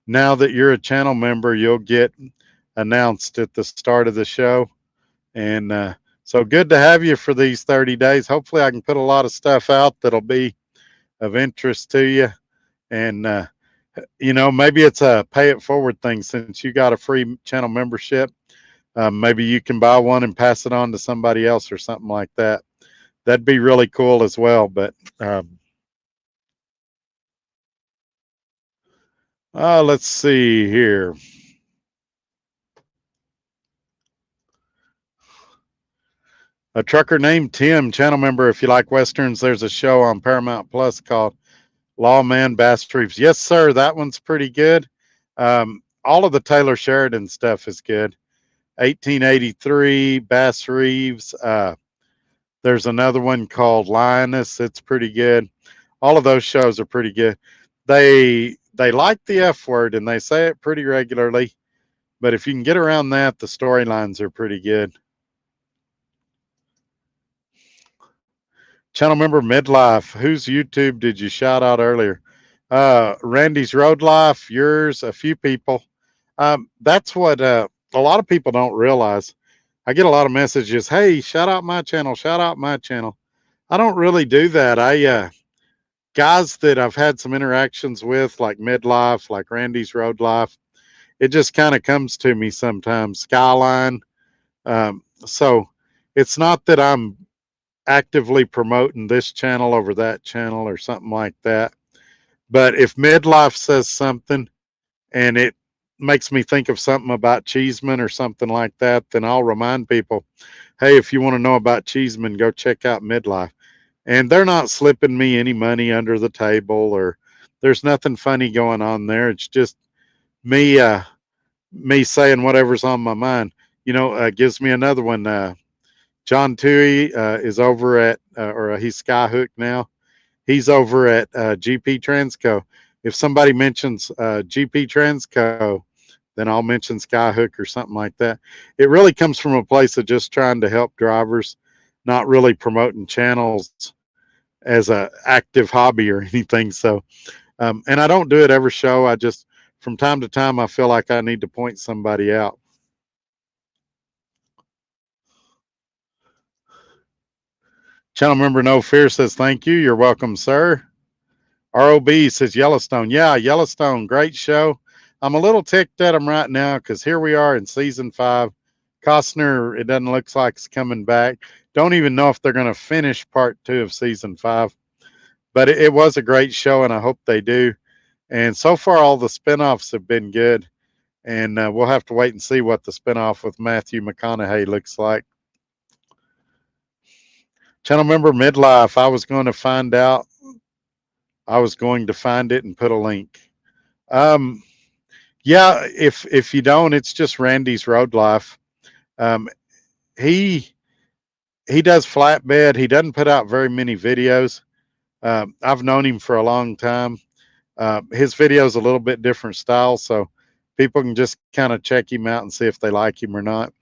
now that you're a channel member, you'll get announced at the start of the show. And so good to have you for these 30 days. Hopefully, I can put a lot of stuff out that'll be of interest to you. And, maybe it's a pay it forward thing since you got a free channel membership. Maybe you can buy one and pass it on to somebody else or something like that. That'd be really cool as well. But let's see here. A trucker named Tim, channel member. If you like Westerns, there's a show on Paramount Plus called Lawman Bass Reeves. Yes, sir. That one's pretty good. All of the Taylor Sheridan stuff is good. 1883, Bass Reeves. There's another one called Lioness. It's pretty good. All of those shows are pretty good. They like the F word and they say it pretty regularly. But if you can get around that, the storylines are pretty good. Channel member Midlife. Whose YouTube did you shout out earlier? Randy's Road Life, yours, a few people. That's what a lot of people don't realize. I get a lot of messages. Hey, shout out my channel. Shout out my channel. I don't really do that. Guys that I've had some interactions with, like Midlife, like Randy's Road Life, it just kind of comes to me sometimes. Skyline. So it's not that I'm actively promoting this channel over that channel or something like that. But if Midlife says something and it makes me think of something about Cheeseman or something like that, then I'll remind people, hey, if you want to know about Cheeseman, go check out Midlife. And they're not slipping me any money under the table, or there's nothing funny going on there. It's just me me saying whatever's on my mind. Gives me another one. John Tui is over at, or he's Skyhook now. He's over at GP Transco. If somebody mentions GP Transco, then I'll mention Skyhook or something like that. It really comes from a place of just trying to help drivers, not really promoting channels as a active hobby or anything. So, and I don't do it every show. I just, from time to time, I feel like I need to point somebody out. Channel member No Fear says, thank you. You're welcome, sir. ROB says Yellowstone. Yeah, Yellowstone, great show. I'm a little ticked at them right now because here we are in season 5. Costner, it doesn't look like it's coming back. Don't even know if they're going to finish part 2 of season 5. But it was a great show, and I hope they do. And so far, all the spinoffs have been good. And we'll have to wait and see what the spinoff with Matthew McConaughey looks like. Channel member Midlife, I was going to find out. I was going to find it and put a link. Yeah, if you don't, it's just Randy's Road Life. He does flatbed. He doesn't put out very many videos. I've known him for a long time. His video's a little bit different style, so people can just kind of check him out and see if they like him or not.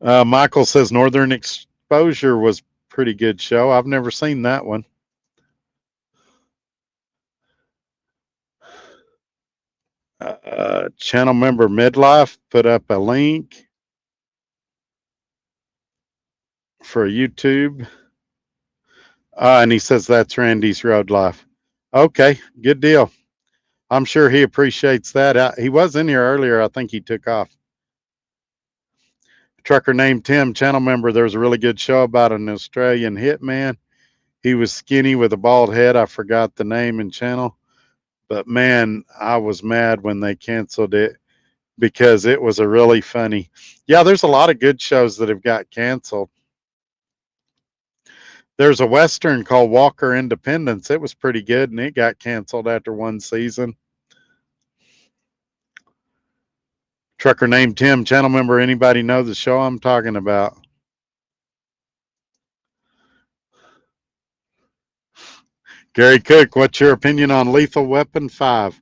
Michael says Northern Exposure was pretty good show. I've never seen that one. Channel member Midlife put up a link for YouTube. And he says that's Randy's Road Life. Okay, good deal. I'm sure he appreciates that. He was in here earlier. I think he took off. Trucker named Tim, channel member. There was a really good show about an Australian hitman. He was skinny with a bald head. I forgot the name and channel. But man, I was mad when they canceled it because it was a really funny. Yeah, there's a lot of good shows that have got canceled. There's a Western called Walker Independence. It was pretty good, and it got canceled after one season. Trucker named Tim, channel member. Anybody know the show I'm talking about? Gary Cook, what's your opinion on Lethal Weapon 5?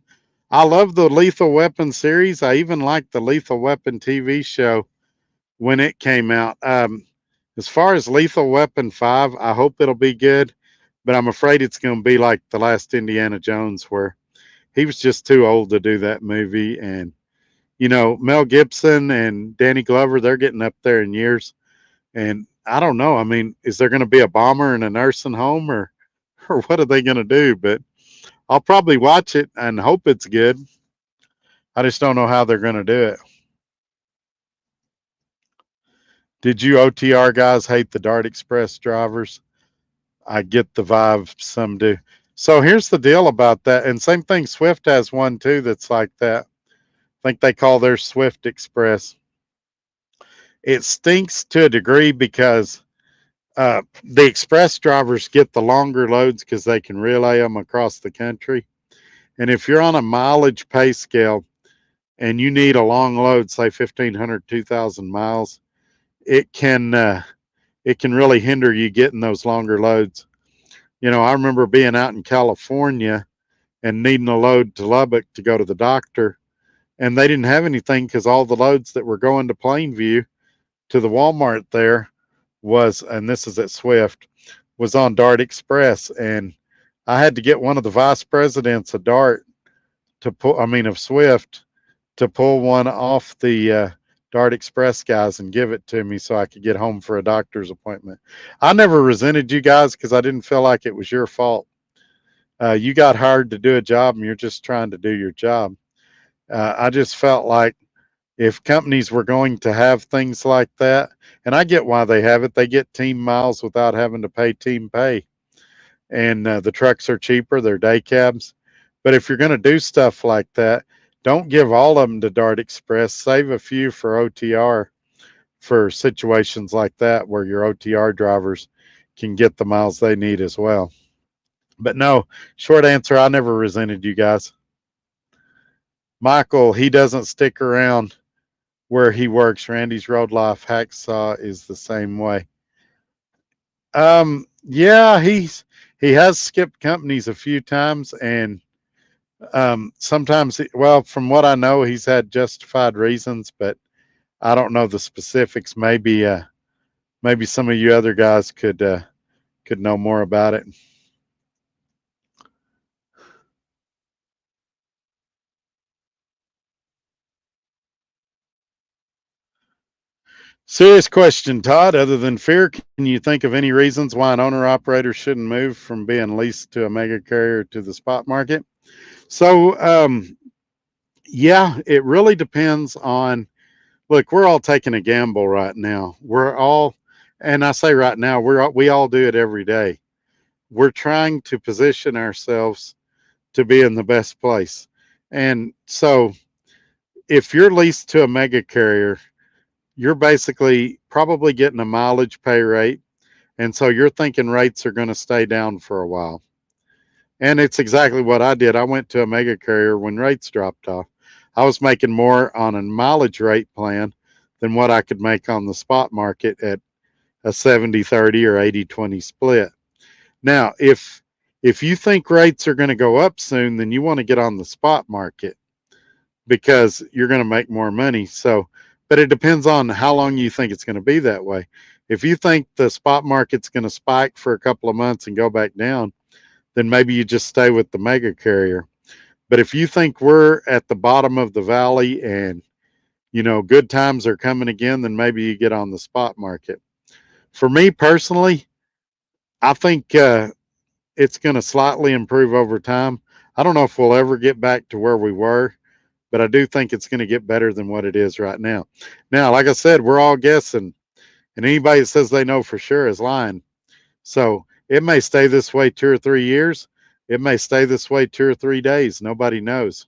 I love the Lethal Weapon series. I even liked the Lethal Weapon TV show when it came out. As far as Lethal Weapon 5, I hope it'll be good, but I'm afraid it's going to be like the last Indiana Jones, where he was just too old to do that movie. And, Mel Gibson and Danny Glover, they're getting up there in years. And I don't know. I mean, is there going to be a bomber in a nursing home, or what are they going to do? But I'll probably watch it and hope it's good. I just don't know how they're going to do it. Did you OTR guys hate the Dart Express drivers? I get the vibe some do. So here's the deal about that. And same thing, Swift has one too that's like that. I think they call their Swift Express. It stinks to a degree because the express drivers get the longer loads because they can relay them across the country. And if you're on a mileage pay scale and you need a long load, say 1,500, 2,000 miles, it can really hinder you getting those longer loads. I remember being out in California and needing a load to Lubbock to go to the doctor, and they didn't have anything because all the loads that were going to Plainview to the Walmart there was, and this is at Swift, was on Dart Express, and I had to get one of the vice presidents of Dart of Swift to pull one off the Dart Express guys and give it to me so I could get home for a doctor's appointment. I never resented you guys because I didn't feel like it was your fault. You got hired to do a job and you're just trying to do your job. I just felt like if companies were going to have things like that, and I get why they have it, they get team miles without having to pay team pay. And the trucks are cheaper, they're day cabs. But if you're going to do stuff like that, don't give all of them to Dart Express. Save a few for OTR for situations like that where your OTR drivers can get the miles they need as well. But no, short answer, I never resented you guys. Michael, he doesn't stick around where he works. Randy's Road Life Hacksaw is the same way. Yeah, he has skipped companies a few times, and sometimes, well, from what I know, he's had justified reasons, but I don't know the specifics. Maybe some of you other guys could know more about it. Serious question, Todd. Other than fear, can you think of any reasons why an owner operator shouldn't move from being leased to a mega carrier to the spot market? So, yeah, it really depends on. Look, we're all taking a gamble right now. We're all, and I say right now, we all do it every day. We're trying to position ourselves to be in the best place, and so if you're leased to a mega carrier, you're basically probably getting a mileage pay rate. And so you're thinking rates are going to stay down for a while. And it's exactly what I did. I went to a mega carrier when rates dropped off. I was making more on a mileage rate plan than what I could make on the spot market at a 70-30 or 80-20 split. Now, if you think rates are going to go up soon, then you want to get on the spot market because you're going to make more money. So, but it depends on how long you think it's going to be that way. If you think the spot market's going to spike for a couple of months and go back down, then maybe you just stay with the mega carrier. But if you think we're at the bottom of the valley and good times are coming again, then maybe you get on the spot market. For me personally, I think it's going to slightly improve over time. I don't know if we'll ever get back to where we were, but I do think it's going to get better than what it is right now. Now, like I said, we're all guessing, and anybody that says they know for sure is lying. So it may stay this way 2 or 3 years. It may stay this way 2 or 3 days. Nobody knows.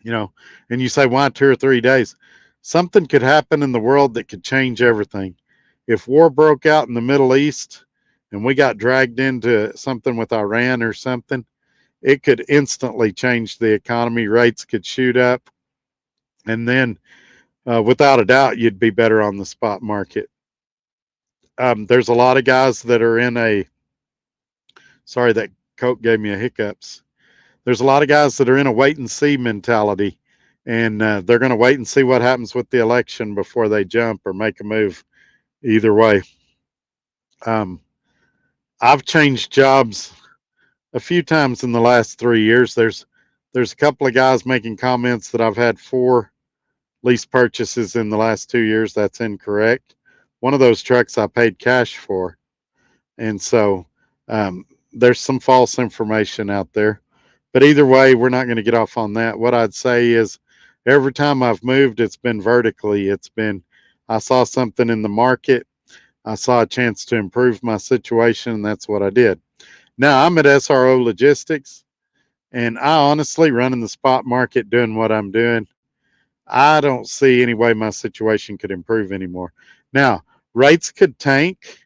And you say, why 2 or 3 days? Something could happen in the world that could change everything. If war broke out in the Middle East and we got dragged into something with Iran or something, it could instantly change the economy. Rates could shoot up. And then, without a doubt, you'd be better on the spot market. There's a lot of guys that are in a, sorry, that Coke gave me a hiccups. There's a lot of guys that are in a wait and see mentality, and they're going to wait and see what happens with the election before they jump or make a move either way. I've changed jobs a few times in the last 3 years. There's a couple of guys making comments that I've had 4 lease purchases in the last 2 years. That's incorrect. One of those trucks I paid cash for. And so there's some false information out there. But either way, we're not going to get off on that. What I'd say is every time I've moved, it's been vertically. It's been, I saw something in the market, I saw a chance to improve my situation, and that's what I did. Now I'm at SRO Logistics, and I honestly, running the spot market, doing what I'm doing, I don't see any way my situation could improve anymore. Now, rates could tank,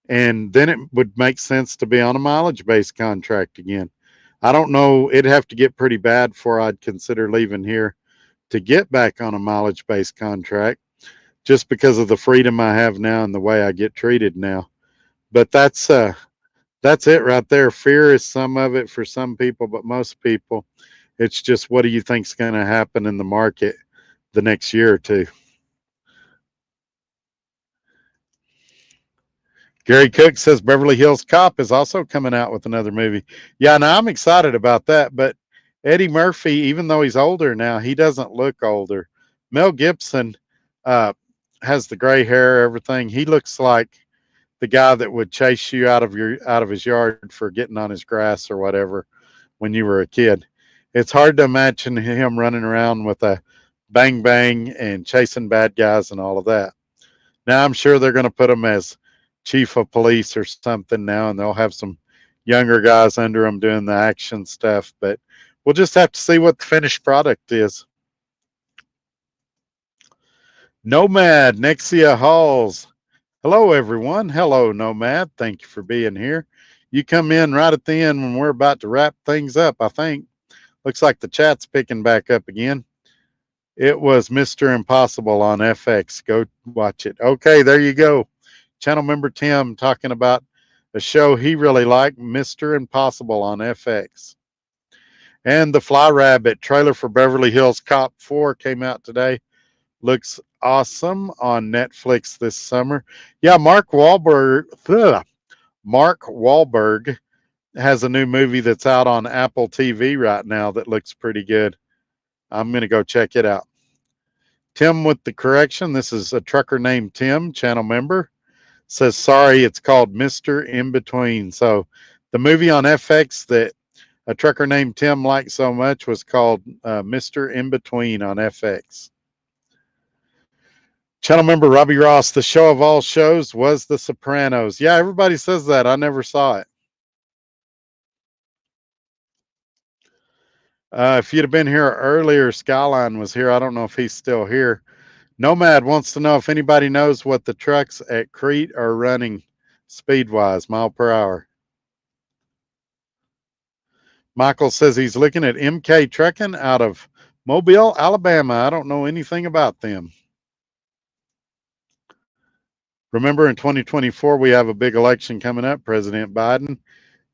and then it would make sense to be on a mileage based contract again. I don't know, it'd have to get pretty bad before I'd consider leaving here to get back on a mileage based contract, just because of the freedom I have now and the way I get treated now. But that's it right there. Fear is some of it for some people, but most people, it's just what do you think's going to happen in the market the next year or two? Gary Cook says Beverly Hills Cop is also coming out with another movie. Yeah, now I'm excited about that. But Eddie Murphy, even though he's older now, he doesn't look older. Mel Gibson uh, has the gray hair, everything. He looks like the guy that would chase you out of his yard for getting on his grass or whatever when you were a kid. It's hard to imagine him running around with a bang bang and chasing bad guys and all of that. Now I'm sure they're going to put him as chief of police or something now, and they'll have some younger guys under him doing the action stuff. But we'll just have to see what the finished product is. Nomad Nexia Halls. Hello, everyone. Hello, Nomad. Thank you for being here. You come in right at the end when we're about to wrap things up, I think. Looks like the chat's picking back up again. It was Mr. Impossible on FX. Go watch it. Okay, there you go. Channel member Tim talking about a show he really liked, Mr. Impossible on FX. And the Fly Rabbit trailer for Beverly Hills Cop 4 came out today. Looks awesome on Netflix this summer. Yeah, Mark Wahlberg has a new movie that's out on Apple TV right now that looks pretty good. I'm going to go check it out. Tim with the correction. This is a trucker named Tim, channel member. Says, sorry, it's called Mr. In Between. So the movie on FX that a trucker named Tim liked so much was called Mr. In Between on FX. Channel member Robbie Ross, the show of all shows was The Sopranos. Yeah, everybody says that. I never saw it. If you'd have been here earlier, Skyline was here. I don't know if he's still here. Nomad wants to know if anybody knows what the trucks at Crete are running speed-wise, mile per hour. Michael says he's looking at MK Trucking out of Mobile, Alabama. I don't know anything about them. Remember, in 2024, we have a big election coming up. President Biden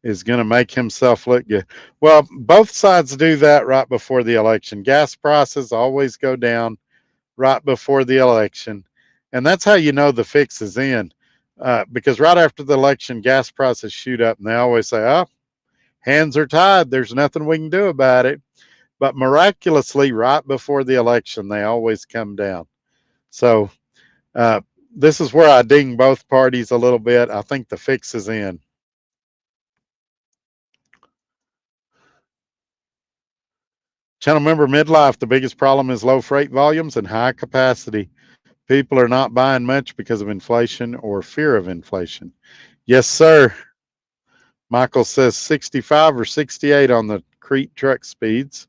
is going to make himself look good. Well, both sides do that right before the election. Gas prices always go down right before the election. And that's how you know the fix is in. Because right after the election, gas prices shoot up, and they always say, oh, hands are tied. There's nothing we can do about it. But miraculously, right before the election, they always come down. So this is where I ding both parties a little bit. I think the fix is in. Channel member Midlife, the biggest problem is low freight volumes and high capacity. People are not buying much because of inflation or fear of inflation. Yes, sir. Michael says 65 or 68 on the Crete truck speeds.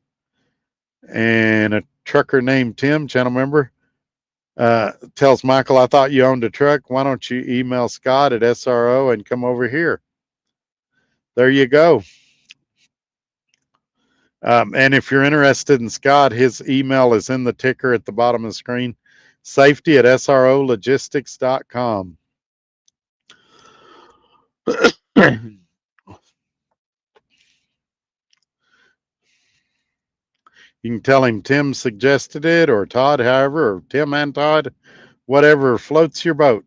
And a trucker named Tim, channel member, tells Michael, I thought you owned a truck. Why don't you email Scott at SRO and come over here? There you go. And if you're interested in Scott, his email is in the ticker at the bottom of the screen, safety at srologistics.com. You can tell him Tim suggested it, or Todd, however, or Tim and Todd, whatever floats your boat.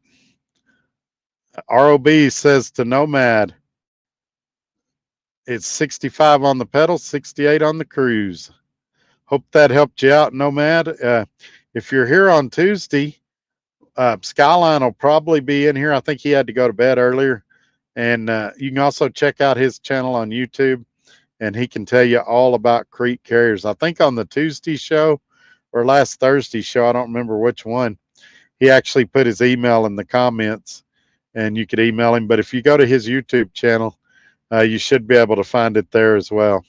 ROB says to Nomad, it's 65 on the pedal, 68 on the cruise. Hope that helped you out, Nomad. If you're here on Tuesday, Skyline will probably be in here. I think he had to go to bed earlier. And you can also check out his channel on YouTube, and he can tell you all about creek carriers. I think on the Tuesday show or last Thursday show, I don't remember which one, he actually put his email in the comments, and you could email him. But if you go to his YouTube channel, you should be able to find it there as well.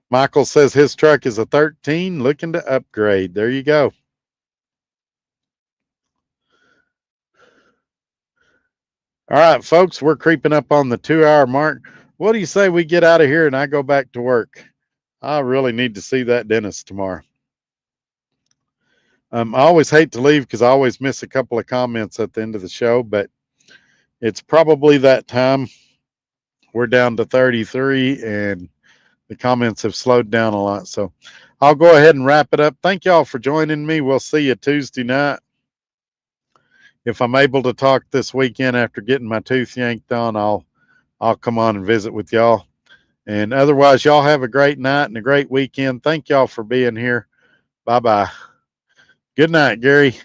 Michael says his truck is a 13, looking to upgrade. There you go. All right, folks, we're creeping up on the 2-hour mark. What do you say we get out of here and I go back to work? I really need to see that dentist tomorrow. I always hate to leave because I always miss a couple of comments at the end of the show, but it's probably that time. We're down to 33 and the comments have slowed down a lot. So I'll go ahead and wrap it up. Thank y'all for joining me. We'll see you Tuesday night. If I'm able to talk this weekend after getting my tooth yanked on, I'll come on and visit with y'all. And otherwise, y'all have a great night and a great weekend. Thank y'all for being here. Bye-bye. Good night, Gary.